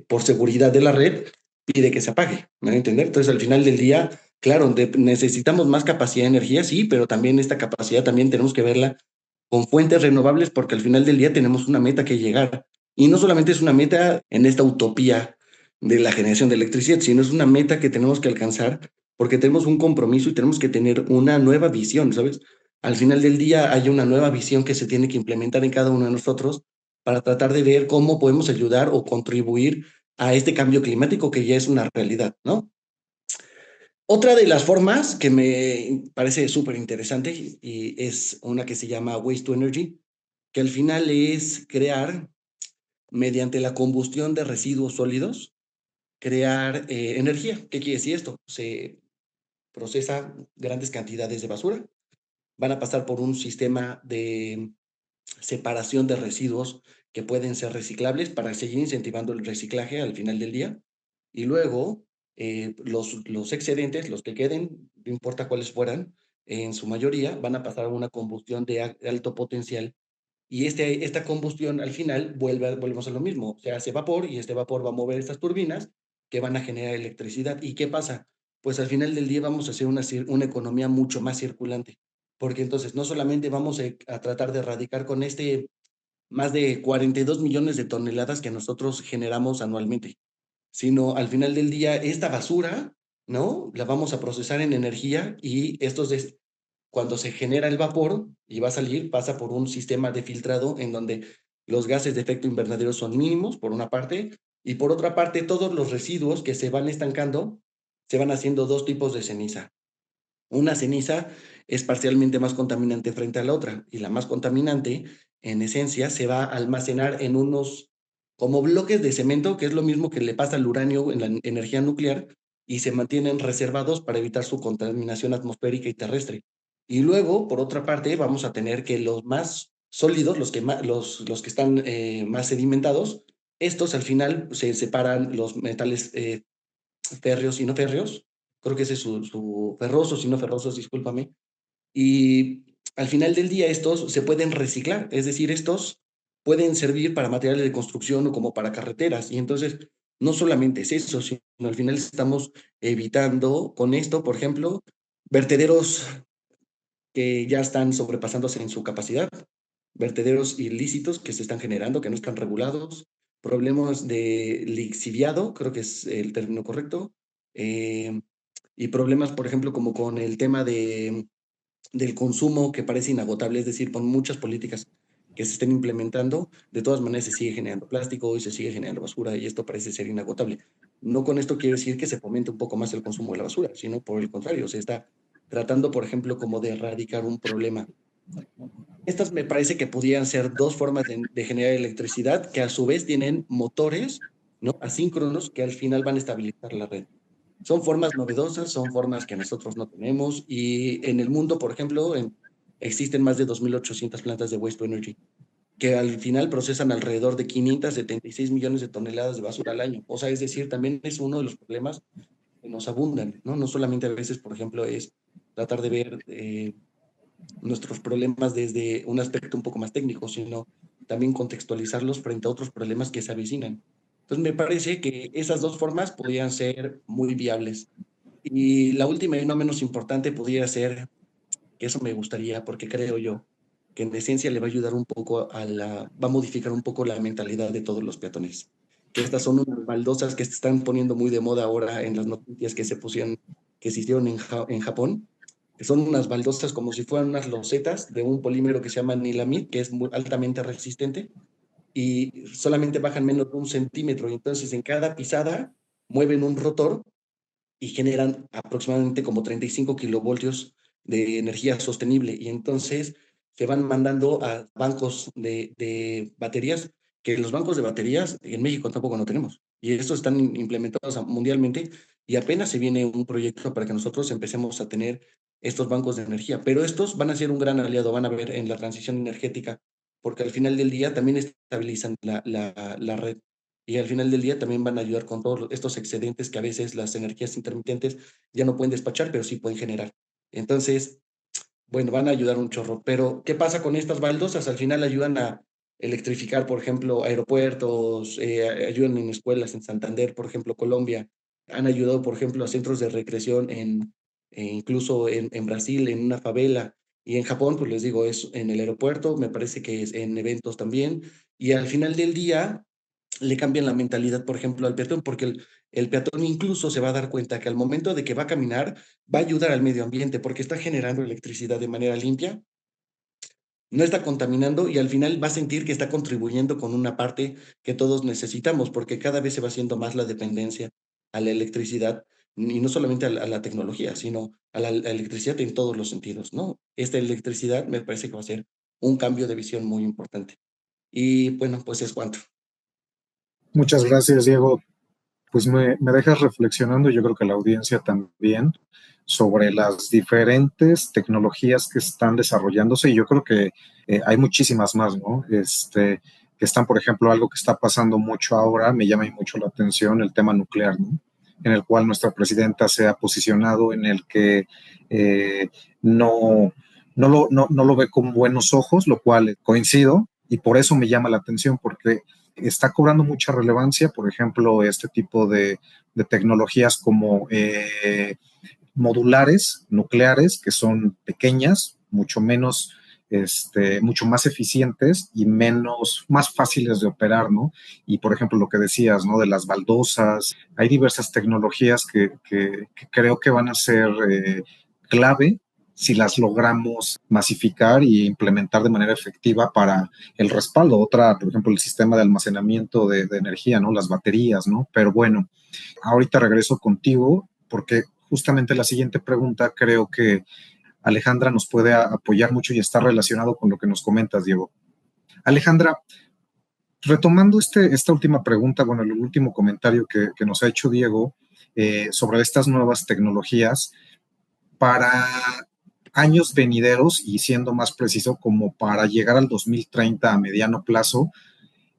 por seguridad de la red, pide que se apague. ¿Me van a entender? Entonces, al final del día, claro, necesitamos más capacidad de energía, sí, pero también esta capacidad también tenemos que verla con fuentes renovables porque al final del día tenemos una meta que llegar. Y no solamente es una meta en esta utopía de la generación de electricidad, sino es una meta que tenemos que alcanzar porque tenemos un compromiso y tenemos que tener una nueva visión, ¿sabes? Al final del día hay una nueva visión que se tiene que implementar en cada uno de nosotros para tratar de ver cómo podemos ayudar o contribuir a este cambio climático que ya es una realidad, ¿no? Otra de las formas que me parece súper interesante y es una que se llama Waste to Energy, que al final es crear, mediante la combustión de residuos sólidos, crear energía. ¿Qué quiere decir esto? Se procesa grandes cantidades de basura, van a pasar por un sistema de separación de residuos que pueden ser reciclables para seguir incentivando el reciclaje al final del día. Y luego los excedentes, los que queden, no importa cuáles fueran, en su mayoría van a pasar a una combustión de alto potencial. Y esta combustión al final volvemos a lo mismo, se hace vapor y este vapor va a mover estas turbinas que van a generar electricidad. ¿Y qué pasa? Pues al final del día vamos a hacer una economía mucho más circulante, porque entonces no solamente vamos a tratar de erradicar con más de 42 millones de toneladas que nosotros generamos anualmente, sino al final del día esta basura ¿no? La vamos a procesar en energía y cuando se genera el vapor y va a salir, pasa por un sistema de filtrado en donde los gases de efecto invernadero son mínimos, por una parte, y por otra parte, todos los residuos que se van estancando se van haciendo dos tipos de ceniza. Una ceniza es parcialmente más contaminante frente a la otra, y la más contaminante, en esencia, se va a almacenar en unos como bloques de cemento, que es lo mismo que le pasa al uranio en la energía nuclear, y se mantienen reservados para evitar su contaminación atmosférica y terrestre. Y luego, por otra parte, vamos a tener que los más sólidos, los que están más sedimentados, estos al final se separan los metales férreos y no férreos, creo que ese es su ferrosos y no ferrosos, discúlpame, y al final del día estos se pueden reciclar, es decir, estos pueden servir para materiales de construcción o como para carreteras, y entonces no solamente es eso, sino al final estamos evitando con esto, por ejemplo, vertederos que ya están sobrepasándose en su capacidad, vertederos ilícitos que se están generando, que no están regulados, problemas de lixiviado, creo que es el término correcto, eh, y problemas, por ejemplo, como con el tema del consumo que parece inagotable, es decir, con muchas políticas que se estén implementando, de todas maneras se sigue generando plástico y se sigue generando basura y esto parece ser inagotable. No con esto quiero decir que se fomente un poco más el consumo de la basura, sino por el contrario, se está tratando, por ejemplo, como de erradicar un problema. Estas me parece que podrían ser dos formas de generar electricidad que a su vez tienen motores, ¿no? Asíncronos que al final van a estabilizar la red. Son formas novedosas, son formas que nosotros no tenemos y en el mundo, por ejemplo, existen más de 2.800 plantas de waste to energy que al final procesan alrededor de 576 millones de toneladas de basura al año. O sea, es decir, también es uno de los problemas que nos abundan, ¿no? No solamente a veces, por ejemplo, es tratar de ver nuestros problemas desde un aspecto un poco más técnico, sino también contextualizarlos frente a otros problemas que se avecinan. Entonces, me parece que esas dos formas podrían ser muy viables. Y la última y no menos importante podría ser, que eso me gustaría, porque creo yo que en esencia le va a ayudar un poco va a modificar un poco la mentalidad de todos los peatones. Que estas son unas baldosas que se están poniendo muy de moda ahora en las noticias que se hicieron en Japón, que son unas baldosas como si fueran unas losetas de un polímero que se llama nilamid, que es muy altamente resistente y solamente bajan menos de 1 centímetro. Y entonces en cada pisada mueven un rotor y generan aproximadamente como 35 kilovoltios de energía sostenible. Y entonces se van mandando a bancos de baterías, que los bancos de baterías en México tampoco no tenemos. Y estos están implementados mundialmente y apenas se viene un proyecto para que nosotros empecemos a tener estos bancos de energía. Pero estos van a ser un gran aliado, van a ver en la transición energética, porque al final del día también estabilizan la red y al final del día también van a ayudar con todos estos excedentes que a veces las energías intermitentes ya no pueden despachar, pero sí pueden generar. Entonces, bueno, van a ayudar un chorro. Pero, ¿qué pasa con estas baldosas? Al final ayudan a electrificar, por ejemplo, aeropuertos, ayudan en escuelas en Santander, por ejemplo, Colombia. Han ayudado, por ejemplo, a centros de recreación incluso en Brasil, en una favela. Y en Japón, pues les digo, es en el aeropuerto, me parece que es en eventos también. Y al final del día, le cambian la mentalidad, por ejemplo, al peatón, porque el peatón incluso se va a dar cuenta que al momento de que va a caminar, va a ayudar al medio ambiente porque está generando electricidad de manera limpia, no está contaminando y al final va a sentir que está contribuyendo con una parte que todos necesitamos, porque cada vez se va haciendo más la dependencia a la electricidad y no solamente a la tecnología, sino a la electricidad en todos los sentidos, ¿no? Esta electricidad me parece que va a ser un cambio de visión muy importante. Y bueno, pues es cuanto. Muchas gracias, Diego. Pues me dejas reflexionando, yo creo que la audiencia también, sobre las diferentes tecnologías que están desarrollándose y yo creo que hay muchísimas más, ¿no? Que están, por ejemplo, algo que está pasando mucho ahora, me llama mucho la atención el tema nuclear, ¿no? En el cual nuestra presidenta se ha posicionado, en el que no, no lo ve con buenos ojos, lo cual coincido y por eso me llama la atención, porque está cobrando mucha relevancia, por ejemplo, este tipo de tecnologías como modulares, nucleares, que son pequeñas, mucho menos mucho más eficientes y más fáciles de operar, ¿no? Y por ejemplo, lo que decías, ¿no? De las baldosas, hay diversas tecnologías que creo que van a ser clave si las logramos masificar y implementar de manera efectiva para el respaldo. Otra, por ejemplo, el sistema de almacenamiento de energía, ¿no? Las baterías, ¿no? Pero bueno, ahorita regreso contigo porque justamente la siguiente pregunta creo que Alejandra nos puede apoyar mucho y está relacionado con lo que nos comentas, Diego. Alejandra, retomando esta última pregunta, bueno, el último comentario que nos ha hecho Diego sobre estas nuevas tecnologías, para años venideros y siendo más preciso, como para llegar al 2030 a mediano plazo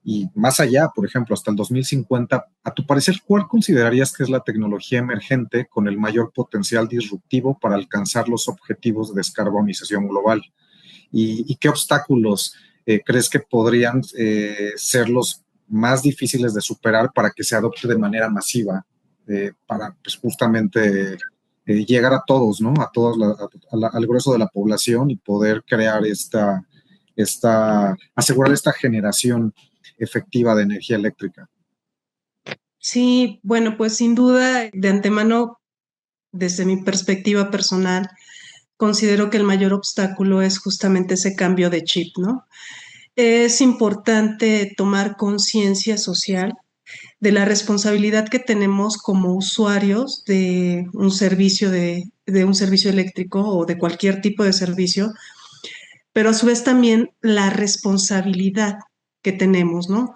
y más allá, por ejemplo, hasta el 2050, a tu parecer, ¿cuál considerarías que es la tecnología emergente con el mayor potencial disruptivo para alcanzar los objetivos de descarbonización global? ¿Y qué obstáculos crees que podrían ser los más difíciles de superar para que se adopte de manera masiva, para pues, justamente llegar a todos, ¿no? A todos, al grueso de la población y poder crear asegurar esta generación efectiva de energía eléctrica? Sí, bueno, pues sin duda, de antemano, desde mi perspectiva personal, considero que el mayor obstáculo es justamente ese cambio de chip, ¿no? Es importante tomar conciencia social de la responsabilidad que tenemos como usuarios de un servicio de un servicio eléctrico o de cualquier tipo de servicio, pero a su vez también la responsabilidad que tenemos, ¿no?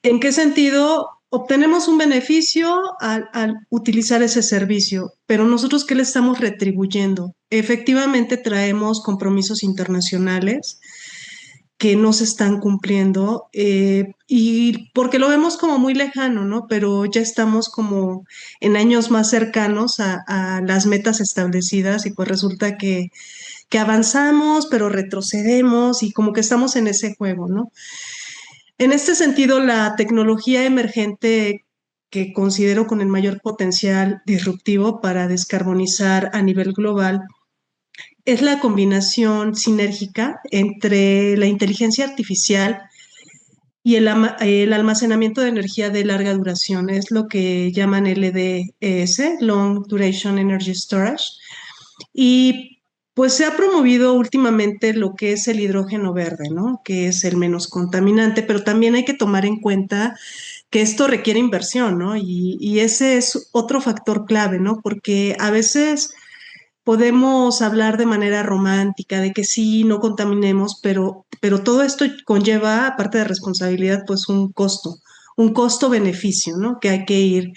¿En qué sentido? Obtenemos un beneficio al utilizar ese servicio, pero nosotros, ¿qué le estamos retribuyendo? Efectivamente traemos compromisos internacionales que no se están cumpliendo y porque lo vemos como muy lejano, ¿no? Pero ya estamos como en años más cercanos a las metas establecidas y pues resulta que avanzamos, pero retrocedemos y como que estamos en ese juego, ¿no? En este sentido, la tecnología emergente que considero con el mayor potencial disruptivo para descarbonizar a nivel global es la combinación sinérgica entre la inteligencia artificial y el almacenamiento de energía de larga duración. Es lo que llaman LDES, Long Duration Energy Storage. Y pues se ha promovido últimamente lo que es el hidrógeno verde, ¿no? Que es el menos contaminante, pero también hay que tomar en cuenta que esto requiere inversión, ¿no? Y ese es otro factor clave, ¿no? Porque a veces podemos hablar de manera romántica, de que sí, no contaminemos, pero todo esto conlleva, aparte de responsabilidad, pues un costo-beneficio, ¿no? Que hay que ir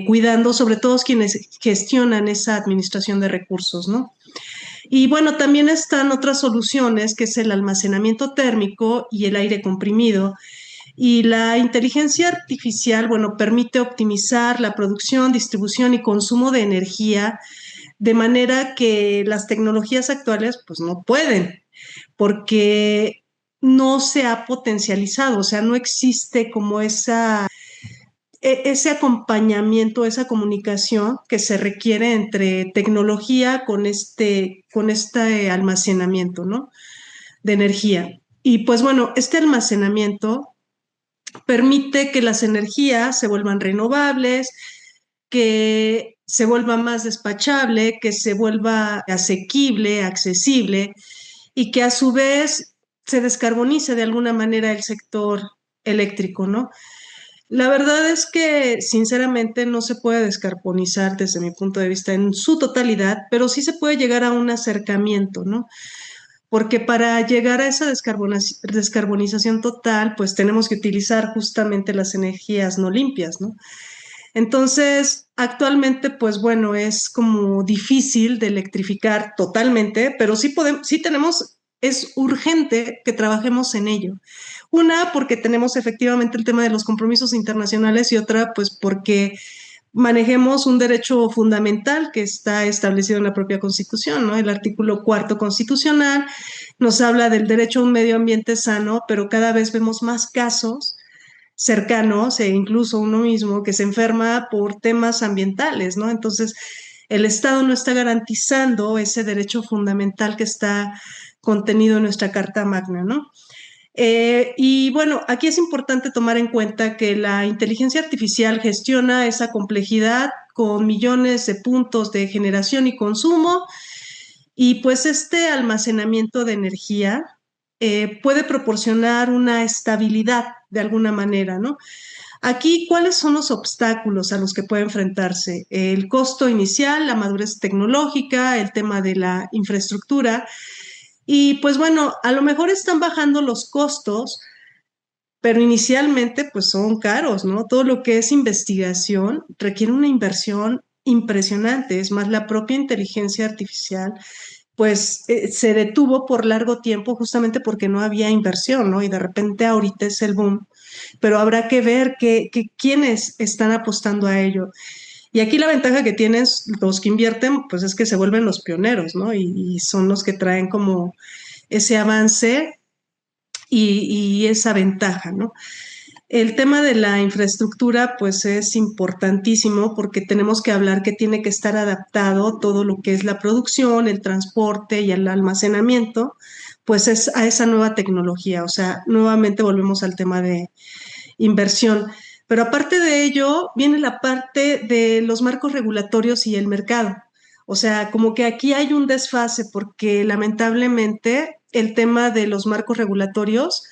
cuidando, sobre todo quienes gestionan esa administración de recursos, ¿no? Y bueno, también están otras soluciones, que es el almacenamiento térmico y el aire comprimido. Y la inteligencia artificial, bueno, permite optimizar la producción, distribución y consumo de energía de manera que las tecnologías actuales pues no pueden, porque no se ha potencializado, o sea, no existe como ese acompañamiento, esa comunicación que se requiere entre tecnología con este almacenamiento, ¿no? De energía. Y pues bueno, este almacenamiento permite que las energías se vuelvan renovables, que se vuelva más despachable, que se vuelva asequible, accesible y que a su vez se descarbonice de alguna manera el sector eléctrico, ¿no? La verdad es que sinceramente no se puede descarbonizar desde mi punto de vista en su totalidad, pero sí se puede llegar a un acercamiento, ¿no? Porque para llegar a esa descarbonización total, pues tenemos que utilizar justamente las energías no limpias, ¿no? Entonces, actualmente, pues bueno, es como difícil de electrificar totalmente, pero sí podemos, sí tenemos, es urgente que trabajemos en ello. Una, porque tenemos efectivamente el tema de los compromisos internacionales y otra, pues porque manejemos un derecho fundamental que está establecido en la propia Constitución, ¿no? El artículo 4 constitucional nos habla del derecho a un medio ambiente sano, pero cada vez vemos más casos cercanos e incluso uno mismo que se enferma por temas ambientales, ¿no? Entonces, el Estado no está garantizando ese derecho fundamental que está contenido en nuestra Carta Magna, ¿no? Y bueno, aquí es importante tomar en cuenta que la inteligencia artificial gestiona esa complejidad con millones de puntos de generación y consumo, y pues este almacenamiento de energía puede proporcionar una estabilidad de alguna manera, ¿no? Aquí, ¿cuáles son los obstáculos a los que puede enfrentarse? El costo inicial, la madurez tecnológica, el tema de la infraestructura. Y pues bueno, a lo mejor están bajando los costos, pero inicialmente pues son caros, ¿no? Todo lo que es investigación requiere una inversión impresionante. Es más, la propia inteligencia artificial pues se detuvo por largo tiempo justamente porque no había inversión, ¿no? Y de repente ahorita es el boom, pero habrá que ver quiénes están apostando a ello. Y aquí la ventaja que tienen los que invierten, pues es que se vuelven los pioneros, ¿no? Y son los que traen como ese avance y esa ventaja, ¿no? El tema de la infraestructura, pues es importantísimo porque tenemos que hablar que tiene que estar adaptado todo lo que es la producción, el transporte y el almacenamiento, pues es a esa nueva tecnología. O sea, nuevamente volvemos al tema de inversión. Pero aparte de ello, viene la parte de los marcos regulatorios y el mercado. O sea, como que aquí hay un desfase porque lamentablemente el tema de los marcos regulatorios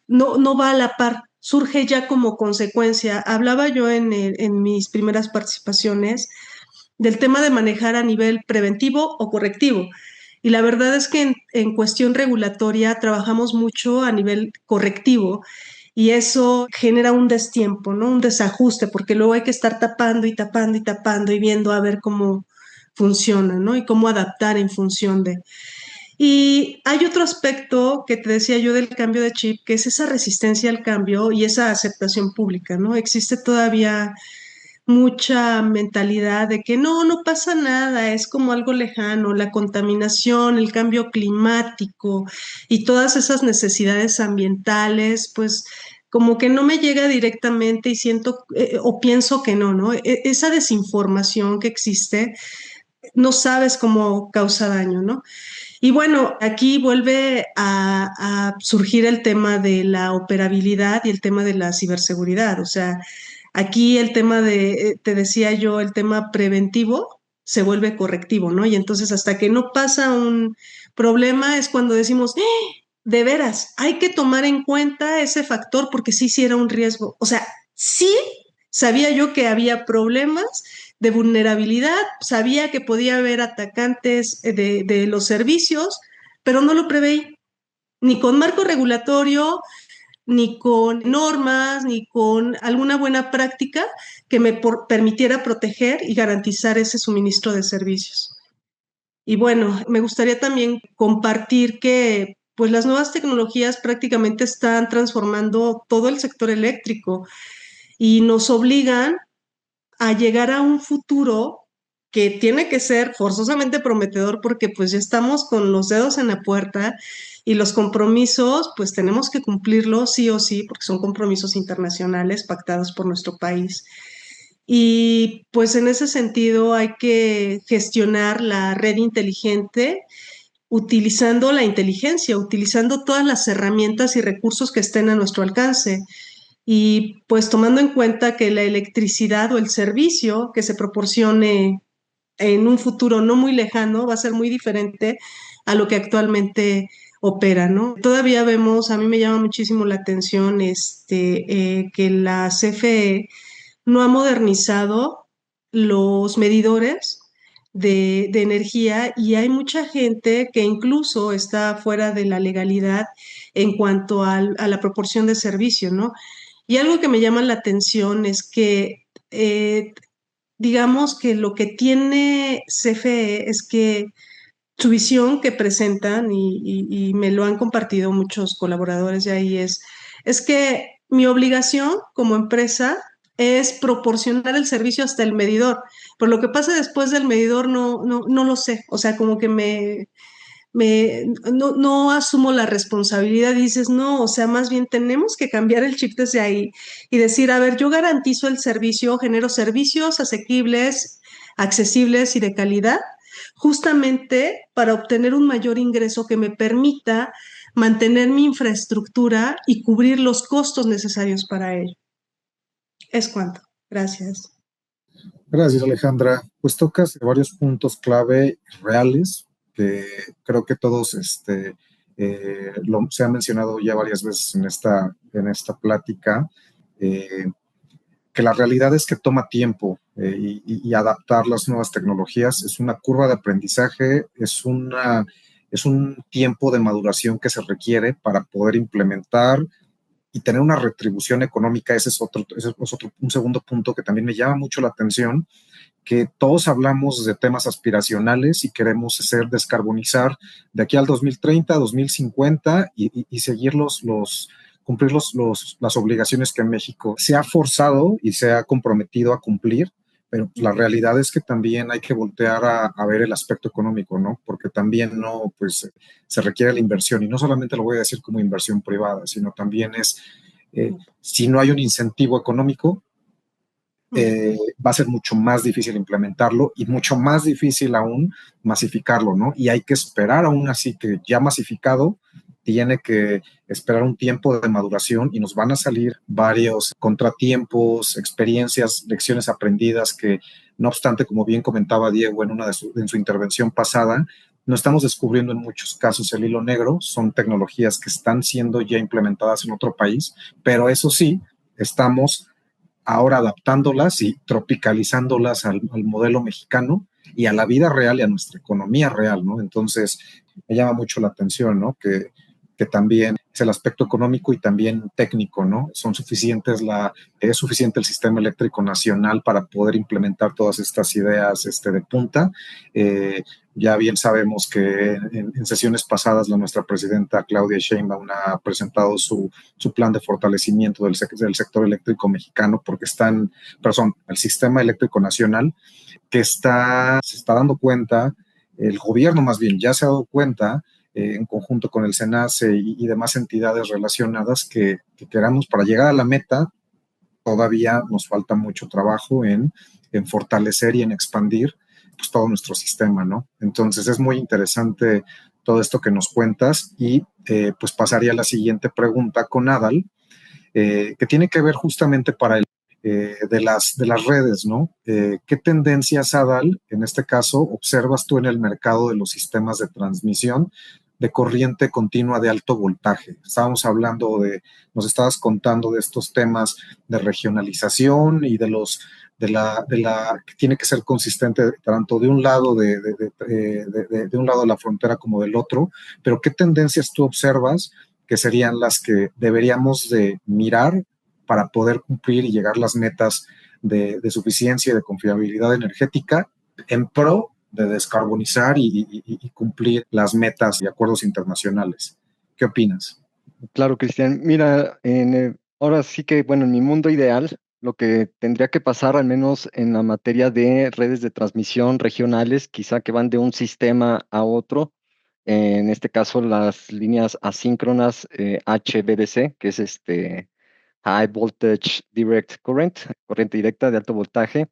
no va a la par, surge ya como consecuencia. Hablaba yo en mis primeras participaciones del tema de manejar a nivel preventivo o correctivo. Y la verdad es que en cuestión regulatoria trabajamos mucho a nivel correctivo y eso genera un destiempo, ¿no? Un desajuste, porque luego hay que estar tapando y tapando y tapando y viendo a ver cómo funciona, ¿no? Y cómo adaptar en función de. Y hay otro aspecto que te decía yo del cambio de chip, que es esa resistencia al cambio y esa aceptación pública, ¿no? Existe todavía mucha mentalidad de que no pasa nada, es como algo lejano, la contaminación, el cambio climático y todas esas necesidades ambientales, pues como que no me llega directamente y siento o pienso que no, Esa desinformación que existe, no sabes cómo causa daño, ¿no? Y bueno, aquí vuelve a surgir el tema de la operabilidad y el tema de la ciberseguridad. O sea, aquí el tema te decía yo, el tema preventivo se vuelve correctivo, ¿no? Y entonces hasta que no pasa un problema es cuando decimos, de veras, hay que tomar en cuenta ese factor porque sí era un riesgo. O sea, sí sabía yo que había problemas de vulnerabilidad, sabía que podía haber atacantes de los servicios, pero no lo preveí, ni con marco regulatorio, ni con normas, ni con alguna buena práctica que me permitiera proteger y garantizar ese suministro de servicios. Y bueno, me gustaría también compartir que pues las nuevas tecnologías prácticamente están transformando todo el sector eléctrico y nos obligan a llegar a un futuro que tiene que ser forzosamente prometedor porque pues ya estamos con los dedos en la puerta y los compromisos pues tenemos que cumplirlos sí o sí porque son compromisos internacionales pactados por nuestro país. Y pues en ese sentido hay que gestionar la red inteligente utilizando la inteligencia, utilizando todas las herramientas y recursos que estén a nuestro alcance. Y pues tomando en cuenta que la electricidad o el servicio que se proporcione en un futuro no muy lejano va a ser muy diferente a lo que actualmente opera, ¿no? Todavía vemos, a mí me llama muchísimo la atención que la CFE no ha modernizado los medidores de energía y hay mucha gente que incluso está fuera de la legalidad en cuanto a la proporción de servicio, ¿no? Y algo que me llama la atención es que, digamos que lo que tiene CFE es que su visión que presentan, y me lo han compartido muchos colaboradores de ahí, es que mi obligación como empresa es proporcionar el servicio hasta el medidor, pero lo que pasa después del medidor no lo sé, o sea, como que no asumo la responsabilidad, dices, no, o sea, más bien tenemos que cambiar el chip desde ahí y decir, a ver, yo garantizo el servicio, genero servicios asequibles, accesibles y de calidad, justamente para obtener un mayor ingreso que me permita mantener mi infraestructura y cubrir los costos necesarios para ello. Es cuanto. Gracias. Gracias, Alejandra. Pues tocas varios puntos clave reales que creo que todos se ha mencionado ya varias veces en esta plática. eh, que la realidad es que toma tiempo y adaptar las nuevas tecnologías es una curva de aprendizaje, es un tiempo de maduración que se requiere para poder implementar y tener una retribución económica. Ese es un segundo punto que también me llama mucho la atención, que todos hablamos de temas aspiracionales y queremos hacer descarbonizar de aquí al 2030, 2050 y seguir cumplir las obligaciones que México se ha forzado y se ha comprometido a cumplir. Pero la realidad es que también hay que voltear a ver el aspecto económico, ¿no? Porque también no, pues se requiere la inversión, y no solamente lo voy a decir como inversión privada, sino también si no hay un incentivo económico, va a ser mucho más difícil implementarlo y mucho más difícil aún masificarlo, ¿no? Y hay que esperar aún así que ya masificado, tiene que esperar un tiempo de maduración y nos van a salir varios contratiempos, experiencias, lecciones aprendidas que, no obstante, como bien comentaba Diego en su intervención pasada, no estamos descubriendo en muchos casos el hilo negro, son tecnologías que están siendo ya implementadas en otro país, pero eso sí, estamos ahora adaptándolas y tropicalizándolas al modelo mexicano y a la vida real y a nuestra economía real, ¿no? Entonces, me llama mucho la atención, ¿no? Que también es el aspecto económico y también técnico, ¿no? Es suficiente el sistema eléctrico nacional para poder implementar todas estas ideas de punta. Ya bien sabemos que en sesiones pasadas nuestra presidenta Claudia Sheinbaum ha presentado su plan de fortalecimiento del sector eléctrico mexicano, porque el sistema eléctrico nacional se está dando cuenta, el gobierno más bien ya se ha dado cuenta, en conjunto con el SENACE y demás entidades relacionadas, que queramos, para llegar a la meta, todavía nos falta mucho trabajo en fortalecer y en expandir pues todo nuestro sistema, ¿no? Entonces es muy interesante todo esto que nos cuentas y pues pasaría a la siguiente pregunta con Adal, que tiene que ver justamente de las redes, ¿no? ¿Qué tendencias, Adal, en este caso, observas tú en el mercado de los sistemas de transmisión de corriente continua de alto voltaje? Nos estabas contando de estos temas de regionalización y que tiene que ser consistente tanto de un lado de un lado de la frontera como del otro, pero ¿qué tendencias tú observas que serían las que deberíamos de mirar para poder cumplir y llegar a las metas de suficiencia y de confiabilidad energética en pro de descarbonizar y cumplir las metas y acuerdos internacionales? ¿Qué opinas? Claro, Cristian. Mira, ahora sí que, bueno, en mi mundo ideal, lo que tendría que pasar, al menos en la materia de redes de transmisión regionales, quizá que van de un sistema a otro, en este caso las líneas asíncronas HVDC, que es High Voltage Direct Current, corriente directa de alto voltaje.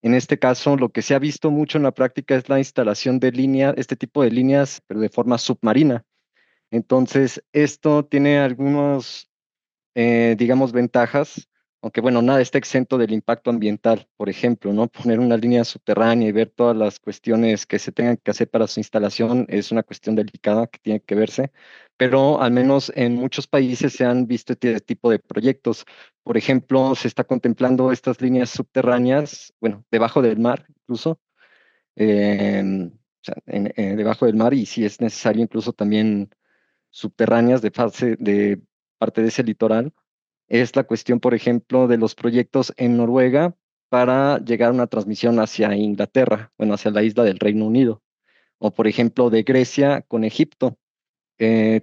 En este caso, lo que se ha visto mucho en la práctica es la instalación de líneas, este tipo de líneas, pero de forma submarina. Entonces, esto tiene algunos, digamos, ventajas, aunque bueno, nada está exento del impacto ambiental. Por ejemplo, ¿no? Poner una línea subterránea y ver todas las cuestiones que se tengan que hacer para su instalación es una cuestión delicada que tiene que verse, pero al menos en muchos países se han visto este tipo de proyectos. Por ejemplo, se está contemplando estas líneas subterráneas, bueno, debajo del mar incluso, o sea, debajo del mar, y si es necesario incluso también subterráneas de parte de ese litoral. Es la cuestión, por ejemplo, de los proyectos en Noruega para llegar a una transmisión hacia Inglaterra, bueno, hacia la isla del Reino Unido, o por ejemplo de Grecia con Egipto.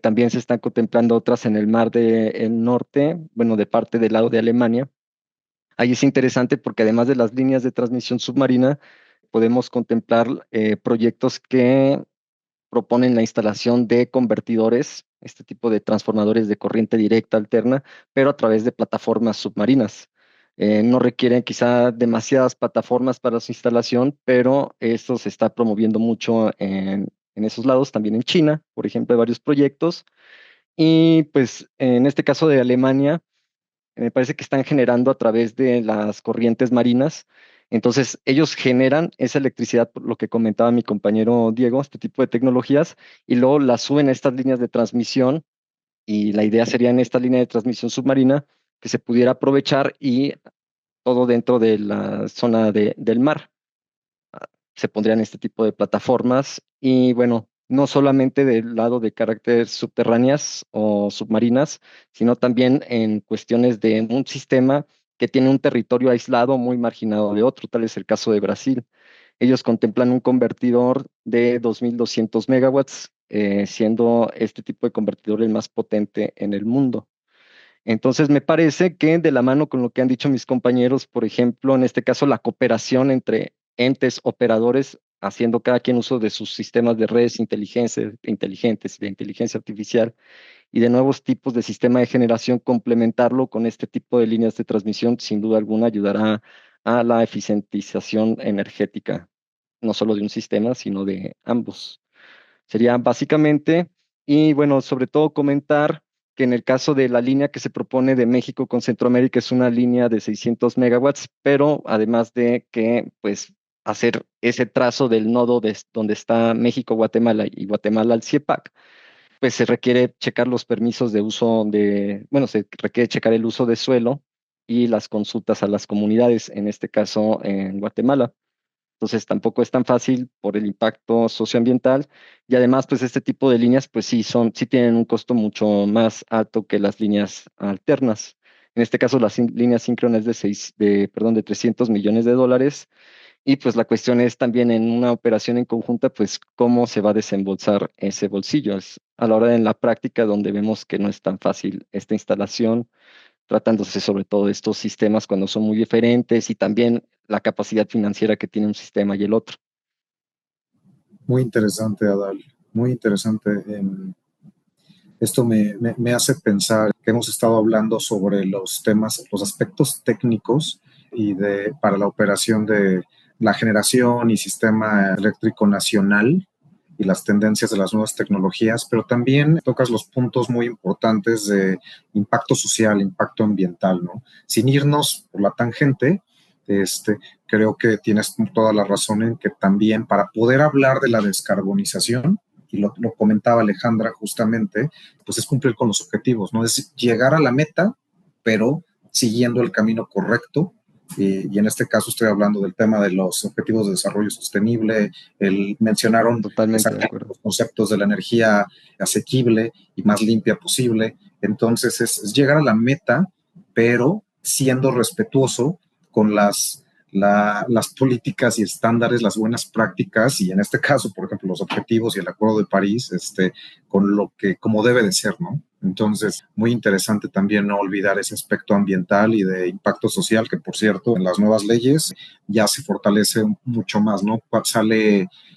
También se están contemplando otras en el Mar del Norte, bueno, de parte del lado de Alemania. Ahí es interesante porque además de las líneas de transmisión submarina, podemos contemplar proyectos que proponen la instalación de convertidores, este tipo de transformadores de corriente directa alterna, pero a través de plataformas submarinas. No requieren quizá demasiadas plataformas para su instalación, pero esto se está promoviendo mucho en esos lados, también en China, por ejemplo, hay varios proyectos. Y pues en este caso de Alemania, me parece que están generando a través de las corrientes marinas. Entonces, ellos generan esa electricidad, por lo que comentaba mi compañero Diego, este tipo de tecnologías, y luego la suben a estas líneas de transmisión. Y la idea sería en esta línea de transmisión submarina que se pudiera aprovechar y todo dentro de la zona del mar. Se pondrían este tipo de plataformas y bueno, no solamente del lado de carácter subterráneas o submarinas, sino también en cuestiones de un sistema que tiene un territorio aislado muy marginado de otro, tal es el caso de Brasil. Ellos contemplan un convertidor de 2.200 megawatts, siendo este tipo de convertidor el más potente en el mundo. Entonces, me parece que de la mano con lo que han dicho mis compañeros, por ejemplo, en este caso, la cooperación entre entes operadores, haciendo cada quien uso de sus sistemas de redes inteligentes, de inteligencia artificial y de nuevos tipos de sistema de generación, complementarlo con este tipo de líneas de transmisión, sin duda alguna ayudará a la eficientización energética, no solo de un sistema, sino de ambos. Sería básicamente, y bueno, sobre todo comentar que en el caso de la línea que se propone de México con Centroamérica es una línea de 600 megawatts, pero además de que, pues, hacer ese trazo del nodo donde está México, Guatemala y Guatemala al CIEPAC, pues se requiere checar los permisos de uso bueno, se requiere checar el uso de suelo y las consultas a las comunidades, en este caso en Guatemala. Entonces tampoco es tan fácil por el impacto socioambiental y además pues este tipo de líneas pues sí tienen un costo mucho más alto que las líneas alternas. En este caso las líneas síncronas de 300 millones de dólares y pues la cuestión es también en una operación en conjunta pues cómo se va a desembolsar ese bolsillo. Es a la hora en la práctica donde vemos que no es tan fácil esta instalación tratándose sobre todo de estos sistemas cuando son muy diferentes y también la capacidad financiera que tiene un sistema y el otro. Muy interesante, Adal, muy interesante. Esto me hace pensar que hemos estado hablando sobre los temas, los aspectos técnicos para la operación de la generación y sistema eléctrico nacional y las tendencias de las nuevas tecnologías, pero también tocas los puntos muy importantes de impacto social, impacto ambiental, ¿no? Sin irnos por la tangente, creo que tienes toda la razón en que también para poder hablar de la descarbonización, y lo comentaba Alejandra justamente, pues es cumplir con los objetivos, ¿no? Es llegar a la meta, pero siguiendo el camino correcto. Y en este caso estoy hablando del tema de los objetivos de desarrollo sostenible, mencionaron Totalmente de acuerdo. los conceptos de la energía asequible y más limpia posible. Entonces es llegar a la meta, pero siendo respetuoso con las políticas y estándares, las buenas prácticas y en este caso, por ejemplo, los objetivos y el Acuerdo de París, con lo que como debe de ser, ¿no? Entonces, muy interesante también no olvidar ese aspecto ambiental y de impacto social, que por cierto, en las nuevas leyes ya se fortalece mucho más, ¿no?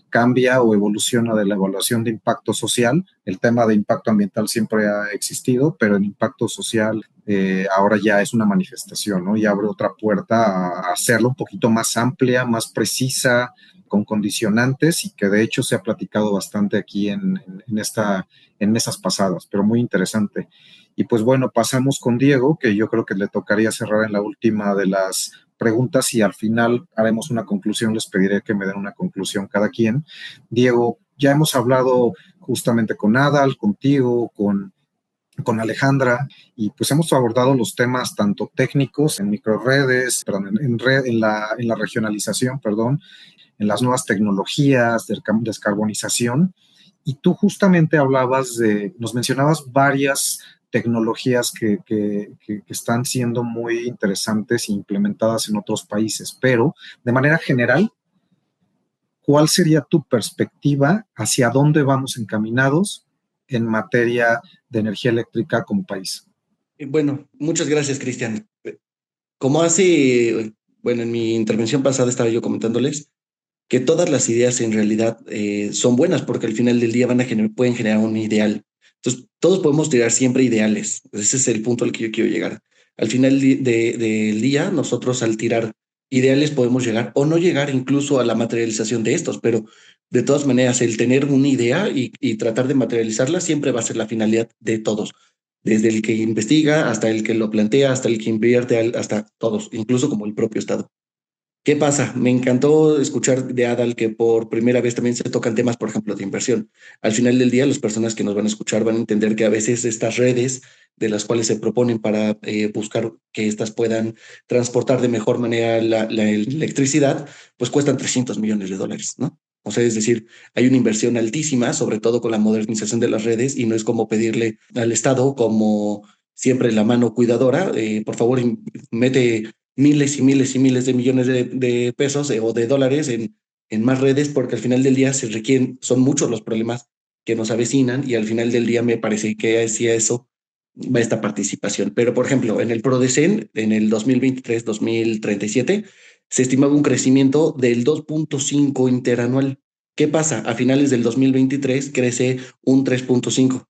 Cambia o evoluciona de la evaluación de impacto social. El tema de impacto ambiental siempre ha existido, pero el impacto social ahora ya es una manifestación, ¿no? Y abre otra puerta a hacerlo un poquito más amplia, más precisa, con condicionantes y que de hecho se ha platicado bastante aquí en mesas pasadas, pero muy interesante. Y pues bueno, pasamos con Diego, que yo creo que le tocaría cerrar en la última de las preguntas y al final haremos una conclusión, les pediré que me den una conclusión cada quien. Diego, ya hemos hablado justamente con Adal, contigo, con Alejandra, y pues hemos abordado los temas tanto técnicos en microredes, perdón, en la regionalización, perdón, en las nuevas tecnologías de descarbonización, y tú justamente nos mencionabas varias tecnologías que están siendo muy interesantes e implementadas en otros países, pero de manera general, ¿cuál sería tu perspectiva hacia dónde vamos encaminados en materia de energía eléctrica como país? Bueno, muchas gracias, Cristian. Bueno, en mi intervención pasada estaba yo comentándoles que todas las ideas en realidad son buenas porque al final del día pueden generar un ideal. Entonces, todos podemos tirar siempre ideales. Ese es el punto al que yo quiero llegar. Al final del día, nosotros al tirar ideales podemos llegar o no llegar incluso a la materialización de estos, pero de todas maneras el tener una idea y tratar de materializarla siempre va a ser la finalidad de todos, desde el que investiga hasta el que lo plantea, hasta el que invierte, hasta todos, incluso como el propio Estado. ¿Qué pasa? Me encantó escuchar de Adal que por primera vez también se tocan temas, por ejemplo, de inversión. Al final del día, las personas que nos van a escuchar van a entender que a veces estas redes de las cuales se proponen para buscar que éstas puedan transportar de mejor manera la electricidad, pues cuestan $300 millones, ¿no? O sea, es decir, hay una inversión altísima, sobre todo con la modernización de las redes, y no es como pedirle al Estado, como siempre la mano cuidadora, por favor, mete miles y miles y miles de millones de pesos o de dólares en más redes, porque al final del día se requieren, son muchos los problemas que nos avecinan y al final del día me parece que hacia eso va esta participación. Pero, por ejemplo, en el PRODECEN, en el 2023-2037, se estimaba un crecimiento del 2.5 interanual. ¿Qué pasa? A finales del 2023 crece un 3.5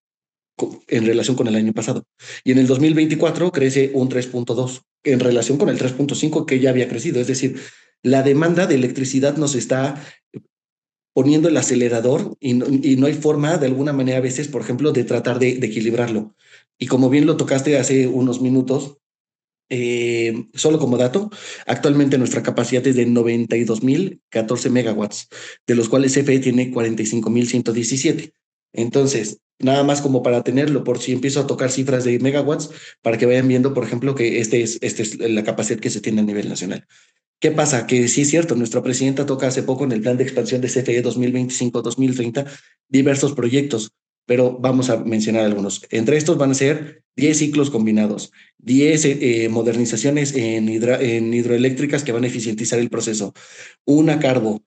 en relación con el año pasado. Y en el 2024 crece un 3.2 en relación con el 3.5 que ya había crecido. Es decir, la demanda de electricidad nos está poniendo el acelerador y no hay forma de alguna manera a veces, por ejemplo, de tratar de equilibrarlo. Y como bien lo tocaste hace unos minutos, solo como dato, actualmente nuestra capacidad es de 92.014 megawatts, de los cuales CFE tiene 45.117. Entonces, nada más como para tenerlo, por si empiezo a tocar cifras de megawatts, para que vayan viendo, por ejemplo, que este es la capacidad que se tiene a nivel nacional. ¿Qué pasa? Que sí es cierto, nuestra presidenta toca hace poco en el plan de expansión de CFE 2025-2030 diversos proyectos, pero vamos a mencionar algunos. Entre estos van a ser 10 ciclos combinados, 10 modernizaciones en hidroeléctricas que van a eficientizar el proceso, una carbo,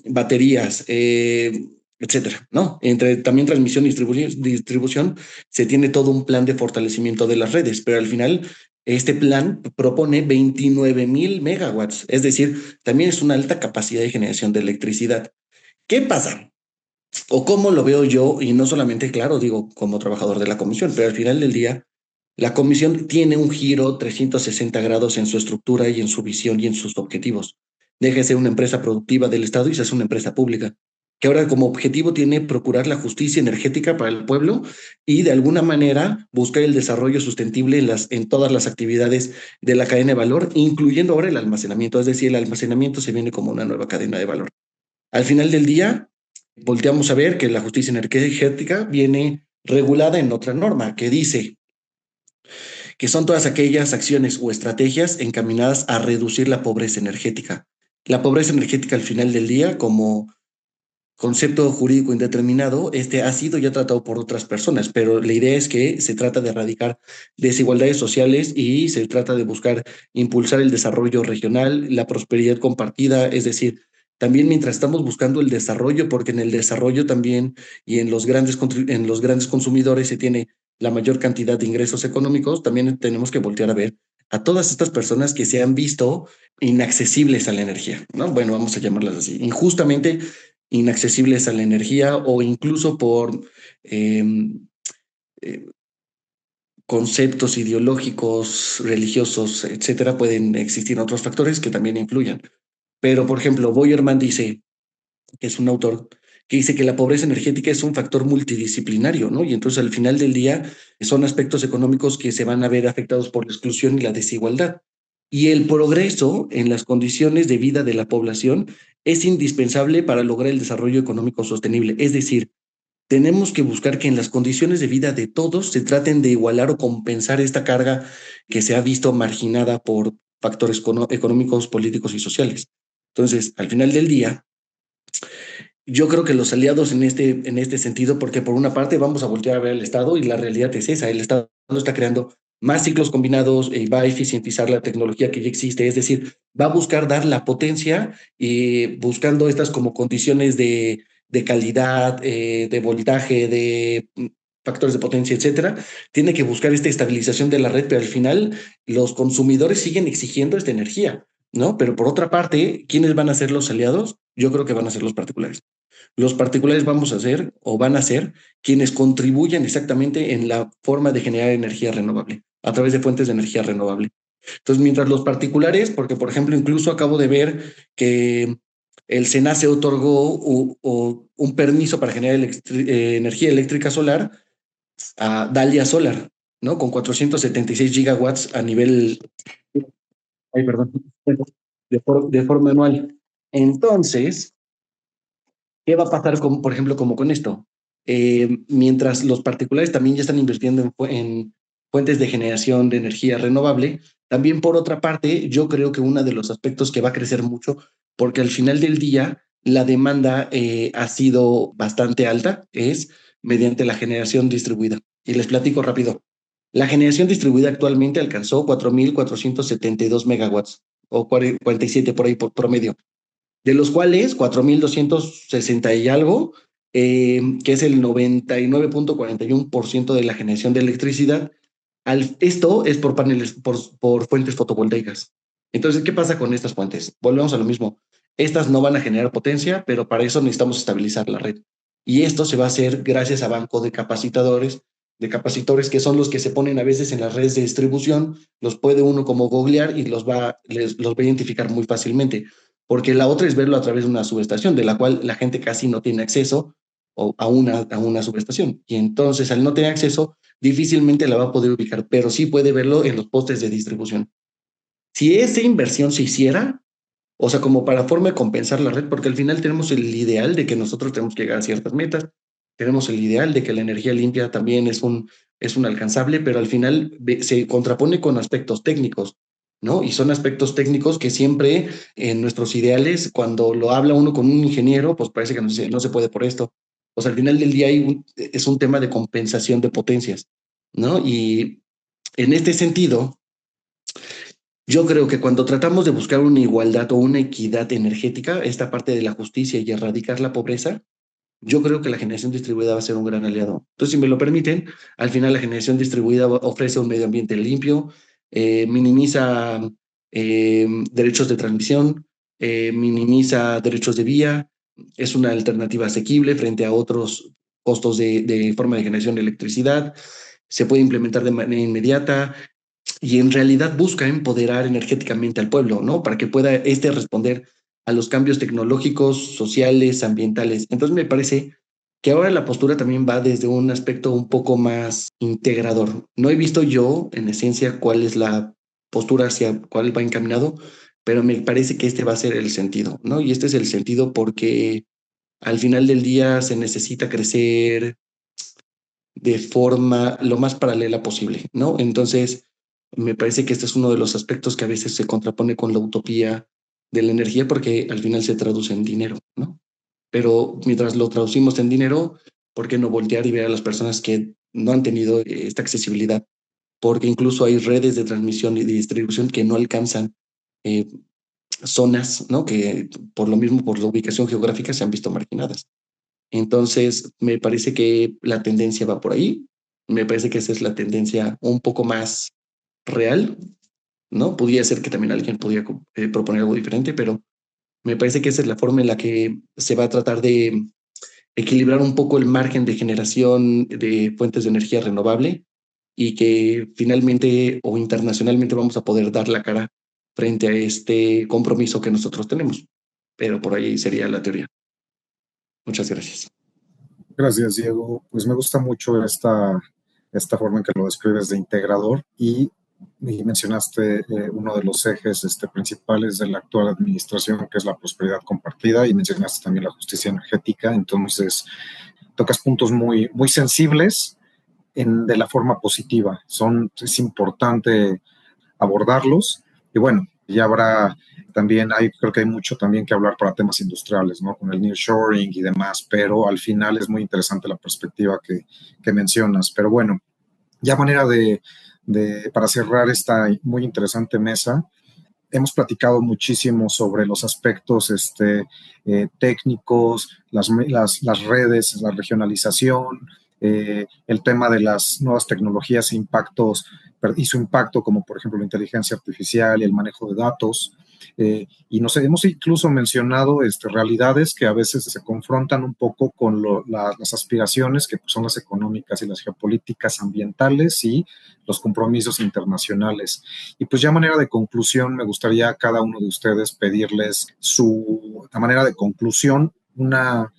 baterías, etcétera, ¿no? Entre también transmisión y distribución, se tiene todo un plan de fortalecimiento de las redes, pero al final este plan propone 29.000 megawatts, es decir, también es una alta capacidad de generación de electricidad. ¿Qué pasa? O cómo lo veo yo, y no solamente, claro, digo, como trabajador de la comisión, pero al final del día, la comisión tiene un giro 360 grados en su estructura y en su visión y en sus objetivos. Deja de ser una empresa productiva del Estado y se hace una empresa pública, que ahora como objetivo tiene procurar la justicia energética para el pueblo y de alguna manera buscar el desarrollo sostenible en todas las actividades de la cadena de valor, incluyendo ahora el almacenamiento. Es decir, el almacenamiento se viene como una nueva cadena de valor. Al final del día, volteamos a ver que la justicia energética viene regulada en otra norma que dice que son todas aquellas acciones o estrategias encaminadas a reducir la pobreza energética. La pobreza energética al final del día, como concepto jurídico indeterminado, ha sido ya tratado por otras personas, pero la idea es que se trata de erradicar desigualdades sociales y se trata de buscar impulsar el desarrollo regional, la prosperidad compartida, es decir, también mientras estamos buscando el desarrollo, porque en el desarrollo también y en los grandes consumidores se tiene la mayor cantidad de ingresos económicos, también tenemos que voltear a ver a todas estas personas que se han visto inaccesibles a la energía, ¿no? Bueno, vamos a llamarlas así, injustamente inaccesibles a la energía o incluso por conceptos ideológicos, religiosos, etcétera, pueden existir otros factores que también influyan. Pero, por ejemplo, Boyerman dice, que es un autor, que dice que la pobreza energética es un factor multidisciplinario, ¿no? Y entonces al final del día son aspectos económicos que se van a ver afectados por la exclusión y la desigualdad. Y el progreso en las condiciones de vida de la población es indispensable para lograr el desarrollo económico sostenible. Es decir, tenemos que buscar que en las condiciones de vida de todos se traten de igualar o compensar esta carga que se ha visto marginada por factores económicos, políticos y sociales. Entonces, al final del día, yo creo que los aliados en este sentido, porque por una parte vamos a voltear a ver al Estado y la realidad es esa, el Estado está creando más ciclos combinados y va a eficientizar la tecnología que ya existe, es decir, va a buscar dar la potencia y buscando estas como condiciones de calidad, de voltaje, de factores de potencia, etcétera, tiene que buscar esta estabilización de la red, pero al final los consumidores siguen exigiendo esta energía, ¿no? Pero por otra parte, ¿quiénes van a ser los aliados? Yo creo que van a ser los particulares. Los particulares vamos a ser o van a ser quienes contribuyan exactamente en la forma de generar energía renovable. a través de fuentes de energía renovable. Entonces, mientras los particulares, porque por ejemplo, incluso acabo de ver que el SENACE otorgó un permiso para generar energía eléctrica solar a Dalia Solar, ¿no? Con 476 gigawatts a nivel, ay, perdón, de forma anual. Entonces, ¿qué va a pasar con, por ejemplo, como con esto? Mientras los particulares también ya están invirtiendo en fuentes de generación de energía renovable, también por otra parte, yo creo que uno de los aspectos que va a crecer mucho, porque al final del día la demanda ha sido bastante alta, es mediante la generación distribuida. Y les platico rápido. La generación distribuida actualmente alcanzó 4.472 megawatts o 47 por ahí por promedio, de los cuales 4.260 y algo, que es el 99.41% de la generación de electricidad. Esto es por paneles, por fuentes fotovoltaicas. Entonces, ¿qué pasa con estas fuentes? Volvemos a lo mismo. Estas no van a generar potencia, pero para eso necesitamos estabilizar la red. Y esto se va a hacer gracias a banco de capacitores que son los que se ponen a veces en las redes de distribución, los puede uno como googlear y los va a identificar muy fácilmente, porque la otra es verlo a través de una subestación, de la cual la gente casi no tiene acceso a una subestación. Y entonces, al no tener acceso, difícilmente la va a poder ubicar, pero sí puede verlo en los postes de distribución. Si esa inversión se hiciera, o sea, como para forma de compensar la red, porque al final tenemos el ideal de que nosotros tenemos que llegar a ciertas metas, tenemos el ideal de que la energía limpia también es un alcanzable, pero al final se contrapone con aspectos técnicos, ¿no? Y son aspectos técnicos que siempre en nuestros ideales, cuando lo habla uno con un ingeniero, pues parece que no se puede por esto. O sea, al final del día es un tema de compensación de potencias, ¿no? Y en este sentido, yo creo que cuando tratamos de buscar una igualdad o una equidad energética, esta parte de la justicia y erradicar la pobreza, yo creo que la generación distribuida va a ser un gran aliado. Entonces, si me lo permiten, al final la generación distribuida ofrece un medio ambiente limpio, minimiza derechos de transmisión, minimiza derechos de vía, es una alternativa asequible frente a otros costos de forma de generación de electricidad, se puede implementar de manera inmediata, y en realidad busca empoderar energéticamente al pueblo, ¿no? Para que pueda responder a los cambios tecnológicos, sociales, ambientales. Entonces me parece que ahora la postura también va desde un aspecto un poco más integrador. No he visto yo, en esencia, cuál es la postura hacia cuál va encaminado, pero me parece que este va a ser el sentido, ¿no? Y este es el sentido porque al final del día se necesita crecer de forma lo más paralela posible, ¿no? Entonces, me parece que este es uno de los aspectos que a veces se contrapone con la utopía de la energía porque al final se traduce en dinero, ¿no? Pero mientras lo traducimos en dinero, ¿por qué no voltear y ver a las personas que no han tenido esta accesibilidad? Porque incluso hay redes de transmisión y de distribución que no alcanzan eh, zonas, ¿no? Que por lo mismo, por la ubicación geográfica, se han visto marginadas. Entonces, me parece que la tendencia va por ahí. Me parece que esa es la tendencia un poco más real, ¿no? Podría ser que también alguien podría proponer algo diferente, pero me parece que esa es la forma en la que se va a tratar de equilibrar un poco el margen de generación de fuentes de energía renovable y que finalmente o internacionalmente vamos a poder dar la cara frente a este compromiso que nosotros tenemos. Pero por ahí sería la teoría. Muchas gracias. Gracias, Diego. Pues me gusta mucho esta forma en que lo describes de integrador y mencionaste uno de los ejes principales de la actual administración, que es la prosperidad compartida, y mencionaste también la justicia energética. Entonces, tocas puntos muy, muy sensibles de la forma positiva. Es importante abordarlos y bueno, ya habrá también, creo que hay mucho también que hablar para temas industriales, ¿no? Con el nearshoring y demás, pero al final es muy interesante la perspectiva que mencionas. Pero bueno, ya manera para cerrar esta muy interesante mesa, hemos platicado muchísimo sobre los aspectos técnicos, las redes, la regionalización, el tema de las nuevas tecnologías e impactos y su impacto, como por ejemplo la inteligencia artificial y el manejo de datos. Y nos hemos incluso mencionado realidades que a veces se confrontan un poco con las aspiraciones que son las económicas y las geopolíticas ambientales y los compromisos internacionales. Y pues ya a manera de conclusión, me gustaría a cada uno de ustedes pedirles a manera de conclusión una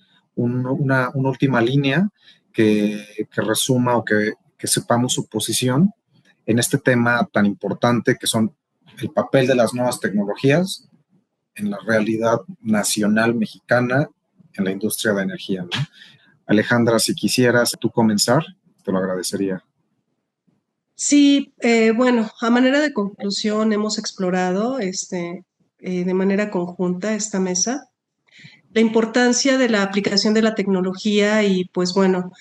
última línea que resuma o que sepamos su posición en este tema tan importante que son el papel de las nuevas tecnologías en la realidad nacional mexicana en la industria de energía, ¿no? Alejandra, si quisieras tú comenzar, te lo agradecería. Sí, bueno, a manera de conclusión hemos explorado de manera conjunta esta mesa la importancia de la aplicación de la tecnología y pues bueno,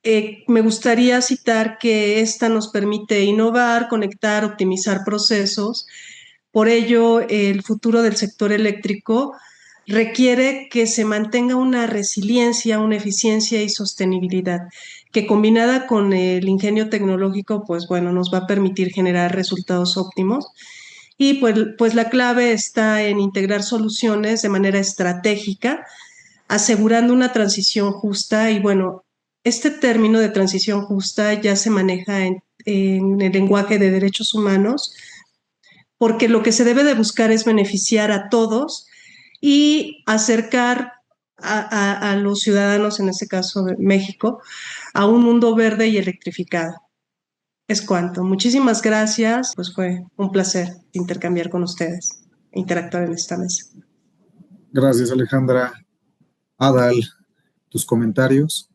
me gustaría citar que esta nos permite innovar, conectar, optimizar procesos. Por ello, el futuro del sector eléctrico requiere que se mantenga una resiliencia, una eficiencia y sostenibilidad, que combinada con el ingenio tecnológico, pues bueno, nos va a permitir generar resultados óptimos. Y pues la clave está en integrar soluciones de manera estratégica, asegurando una transición justa. Y bueno, este término de transición justa ya se maneja en el lenguaje de derechos humanos, porque lo que se debe de buscar es beneficiar a todos y acercar a los ciudadanos, en este caso de México, a un mundo verde y electrificado. Es cuanto. Muchísimas gracias. Pues fue un placer intercambiar con ustedes, interactuar en esta mesa. Gracias, Alejandra. Adal, tus comentarios.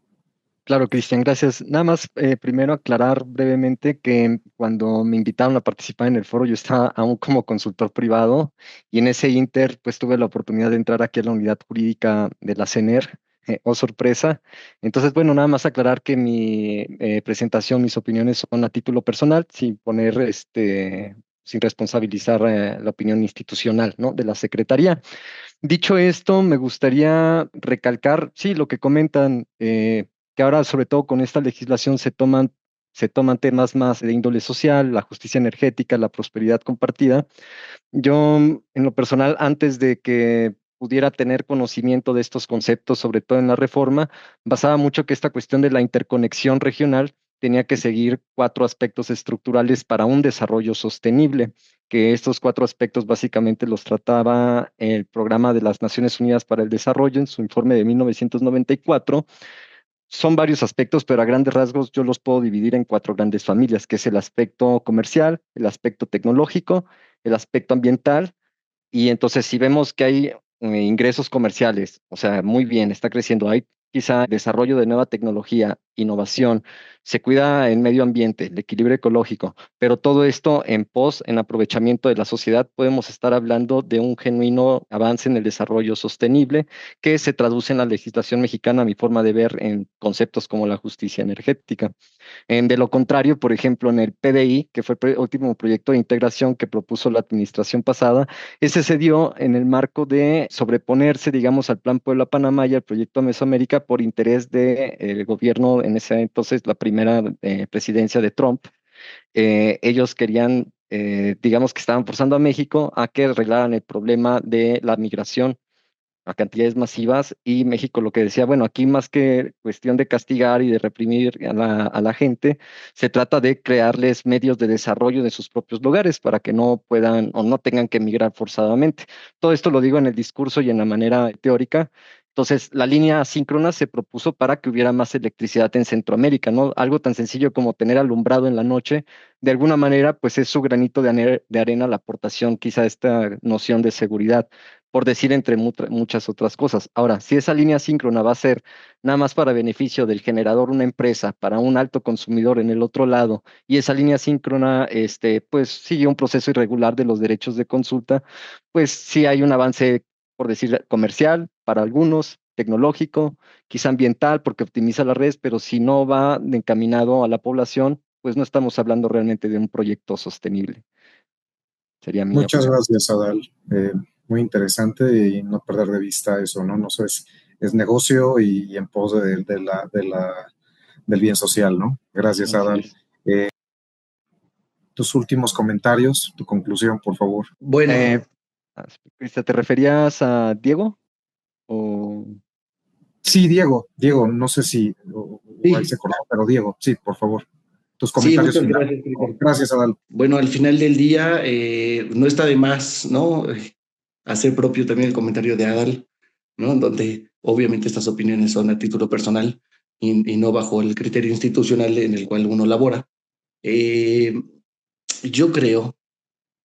Claro, Cristian, gracias. Nada más, primero aclarar brevemente que cuando me invitaron a participar en el foro, yo estaba aún como consultor privado y en ese inter, pues tuve la oportunidad de entrar aquí a la unidad jurídica de la CENER. Oh, sorpresa. Entonces, bueno, nada más aclarar que mi presentación, mis opiniones son a título personal, sin poner, sin responsabilizar la opinión institucional, ¿no? De la Secretaría. Dicho esto, me gustaría recalcar, sí, lo que comentan, que ahora, sobre todo con esta legislación, se toman temas más de índole social, la justicia energética, la prosperidad compartida. Yo, en lo personal, antes de que pudiera tener conocimiento de estos conceptos, sobre todo en la reforma, basaba mucho que esta cuestión de la interconexión regional tenía que seguir 4 aspectos estructurales para un desarrollo sostenible, que estos 4 aspectos básicamente los trataba el Programa de las Naciones Unidas para el Desarrollo en su informe de 1994. Son varios aspectos, pero a grandes rasgos yo los puedo dividir en 4 grandes familias, que es el aspecto comercial, el aspecto tecnológico, el aspecto ambiental. Y entonces, si vemos que hay ingresos comerciales, o sea, muy bien, está creciendo, hay quizá desarrollo de nueva tecnología, innovación, se cuida el medio ambiente, el equilibrio ecológico, pero todo esto en aprovechamiento de la sociedad, podemos estar hablando de un genuino avance en el desarrollo sostenible que se traduce en la legislación mexicana, a mi forma de ver, en conceptos como la justicia energética. De lo contrario, por ejemplo, en el PDI, que fue el último proyecto de integración que propuso la administración pasada, ese se dio en el marco de sobreponerse, digamos, al Plan Puebla-Panamá y al proyecto Mesoamérica por interés del gobierno, en ese entonces, la primera presidencia de Trump. Ellos querían, digamos que estaban forzando a México a que arreglaran el problema de la migración a cantidades masivas y México lo que decía, bueno, aquí más que cuestión de castigar y de reprimir a la gente, se trata de crearles medios de desarrollo de sus propios lugares para que no puedan o no tengan que emigrar forzadamente. Todo esto lo digo en el discurso y en la manera teórica. Entonces, la línea asíncrona se propuso para que hubiera más electricidad en Centroamérica, ¿no? Algo tan sencillo como tener alumbrado en la noche, de alguna manera, pues es su granito de arena la aportación quizá a esta noción de seguridad, por decir entre muchas otras cosas. Ahora, si esa línea síncrona va a ser nada más para beneficio del generador, una empresa, para un alto consumidor en el otro lado, y esa línea síncrona, pues sigue un proceso irregular de los derechos de consulta, pues sí hay un avance, por decir, comercial para algunos, tecnológico, quizá ambiental, porque optimiza la red, pero si no va encaminado a la población, pues no estamos hablando realmente de un proyecto sostenible. Sería mi Muchas opinión. gracias, Adal. Muy interesante y no perder de vista eso, ¿no? No sé, es negocio y en pos del bien social, ¿no? Gracias, Así Adal. es. Tus últimos comentarios, tu conclusión, por favor. Bueno, Cristian, ¿te referías a Diego? O... Sí, Diego, no sé si o ahí se Sí, cortó, pero Diego, sí, por favor, tus sí, comentarios muchas finales. gracias, Cristian. Gracias, Adal. Bueno, al final del día, no está de más, ¿no? Hacer propio también el comentario de Adal, ¿no? En donde obviamente estas opiniones son a título personal y no bajo el criterio institucional en el cual uno labora. Eh, yo creo,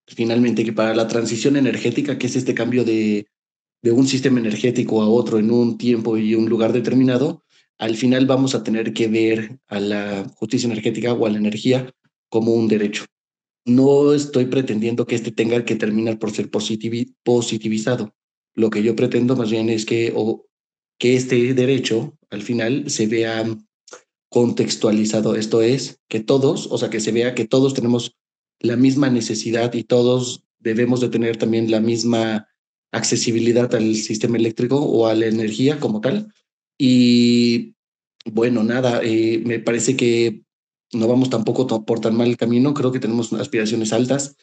finalmente, que para la transición energética, que es este cambio de un sistema energético a otro en un tiempo y un lugar determinado, al final vamos a tener que ver a la justicia energética o a la energía como un derecho. No estoy pretendiendo que este tenga que terminar por ser positivizado. Lo que yo pretendo más bien es que este derecho al final se vea contextualizado. Esto es, que todos, o sea, que se vea que todos tenemos la misma necesidad y todos debemos de tener también la misma accesibilidad al sistema eléctrico o a la energía como tal. Y bueno, nada, me parece que no vamos tampoco por tan mal camino. Creo que tenemos aspiraciones altas.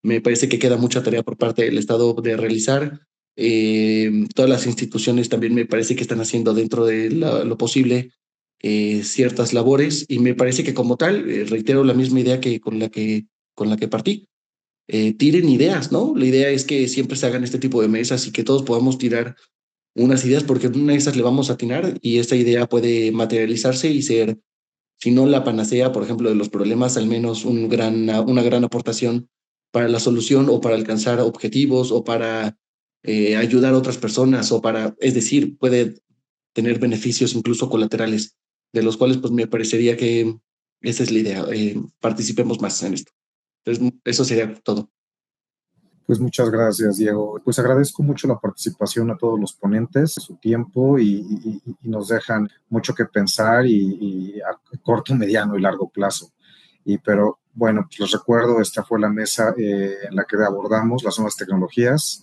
Me parece que queda mucha tarea por parte del Estado de realizar. Todas las instituciones también me parece que están haciendo dentro de lo posible ciertas labores y me parece que como tal, reitero la misma idea que con la que partí. Tiren ideas, ¿no? La idea es que siempre se hagan este tipo de mesas y que todos podamos tirar unas ideas porque en una de esas le vamos a atinar y esta idea puede materializarse y ser, si no la panacea, por ejemplo, de los problemas, al menos una gran aportación para la solución o para alcanzar objetivos o para ayudar a otras personas o para, es decir, puede tener beneficios incluso colaterales, de los cuales pues me parecería que esa es la idea, participemos más en esto. Entonces, eso sería todo. Pues muchas gracias, Diego. Pues agradezco mucho la participación a todos los ponentes, su tiempo y nos dejan mucho que pensar y a corto, mediano y largo plazo. Pero bueno, pues les recuerdo, esta fue la mesa en la que abordamos las nuevas tecnologías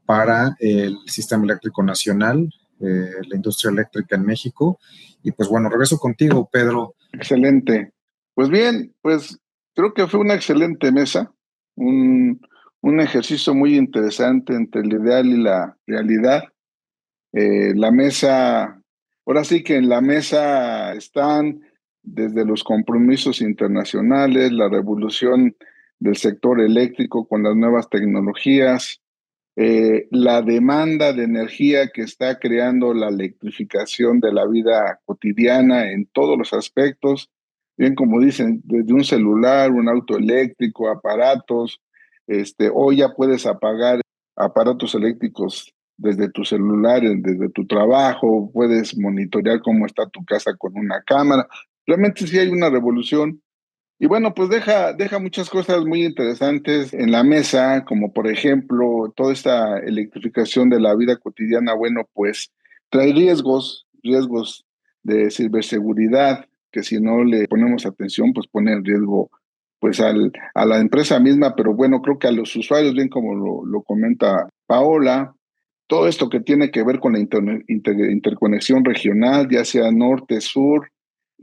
para el sistema eléctrico nacional, la industria eléctrica en México. Y pues bueno, regreso contigo, Pedro. Excelente. Pues bien, pues creo que fue una excelente mesa, un, un ejercicio muy interesante entre el ideal y la realidad. La mesa, ahora sí que en la mesa están desde los compromisos internacionales, la revolución del sector eléctrico con las nuevas tecnologías, la demanda de energía que está creando la electrificación de la vida cotidiana en todos los aspectos, bien como dicen, desde un celular, un auto eléctrico, aparatos, hoy ya puedes apagar aparatos eléctricos desde tu celular, desde tu trabajo, puedes monitorear cómo está tu casa con una cámara. Realmente sí hay una revolución y bueno, pues deja muchas cosas muy interesantes en la mesa, como por ejemplo, toda esta electrificación de la vida cotidiana, bueno, pues trae riesgos de ciberseguridad, que si no le ponemos atención, pues pone en riesgo pues a la empresa misma, pero bueno, creo que a los usuarios, bien como lo comenta Paola, todo esto que tiene que ver con la interconexión regional, ya sea norte, sur,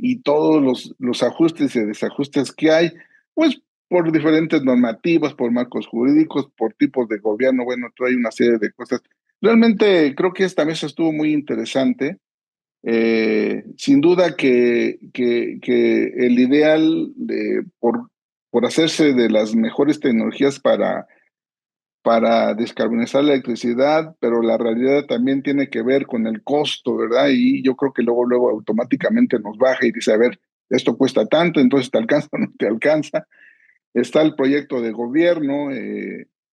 y todos los ajustes y desajustes que hay, pues por diferentes normativas, por marcos jurídicos, por tipos de gobierno, bueno, trae una serie de cosas. Realmente creo que esta mesa estuvo muy interesante. Sin duda que el ideal por hacerse de las mejores tecnologías para descarbonizar la electricidad, pero la realidad también tiene que ver con el costo, ¿verdad? Y yo creo que luego automáticamente nos baja y dice, a ver, esto cuesta tanto, entonces te alcanza o no te alcanza. Está el proyecto de gobierno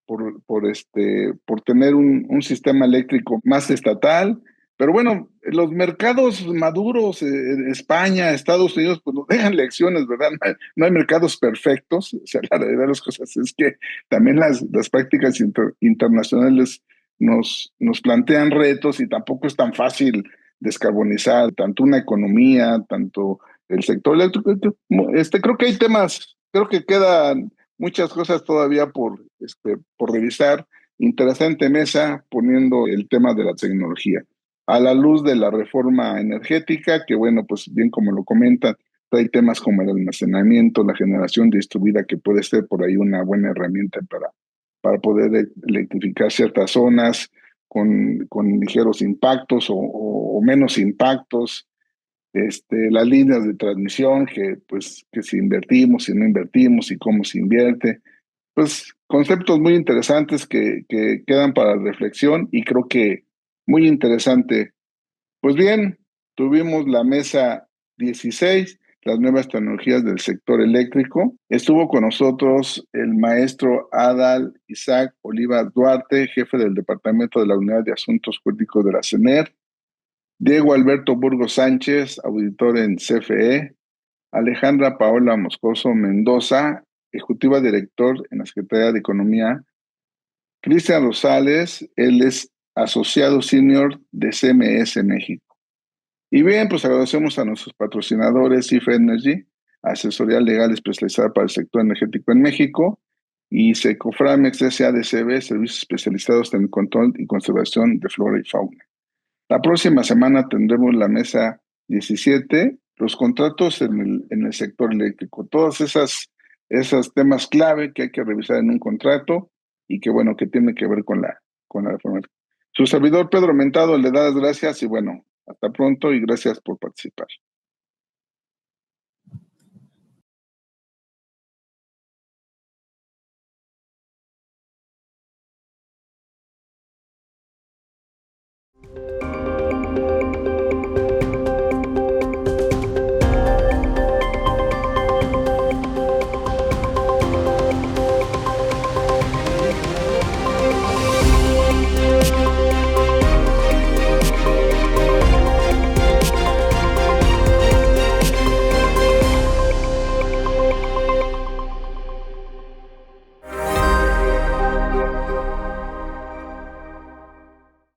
por tener un sistema eléctrico más estatal, pero bueno, los mercados maduros, España, Estados Unidos, pues nos dejan lecciones, ¿verdad? No hay mercados perfectos, o sea, la realidad de las cosas es que también las prácticas internacionales nos plantean retos y tampoco es tan fácil descarbonizar tanto una economía, tanto el sector eléctrico. Creo que hay temas, creo que quedan muchas cosas todavía por revisar. Interesante mesa poniendo el tema de la tecnología a la luz de la reforma energética, que bueno, pues bien como lo comentan, hay temas como el almacenamiento, la generación distribuida, que puede ser por ahí una buena herramienta para poder electrificar ciertas zonas con ligeros impactos o menos impactos. Las líneas de transmisión, que si invertimos, si no invertimos y cómo se invierte. Pues conceptos muy interesantes que quedan para reflexión y creo que muy interesante. Pues bien, tuvimos la mesa 16, las nuevas tecnologías del sector eléctrico. Estuvo con nosotros el maestro Adal Isaac Oliva Duarte, jefe del Departamento de la Unidad de Asuntos Jurídicos de la CENER, Diego Alberto Burgos Sánchez, auditor en CFE, Alejandra Paola Moscoso Mendoza, ejecutiva director en la Secretaría de Economía, Cristian Rosales, él es asociado senior de CMS México. Y bien, pues agradecemos a nuestros patrocinadores, CIF Energy, asesoría legal especializada para el sector energético en México, y Secoframex SADCB, servicios especializados en el control y conservación de flora y fauna. La próxima semana tendremos la mesa 17, los contratos en el sector eléctrico, todos esos temas clave que hay que revisar en un contrato y que bueno, que tiene que ver con la reforma. Su servidor Pedro Mentado le da las gracias y bueno, hasta pronto y gracias por participar.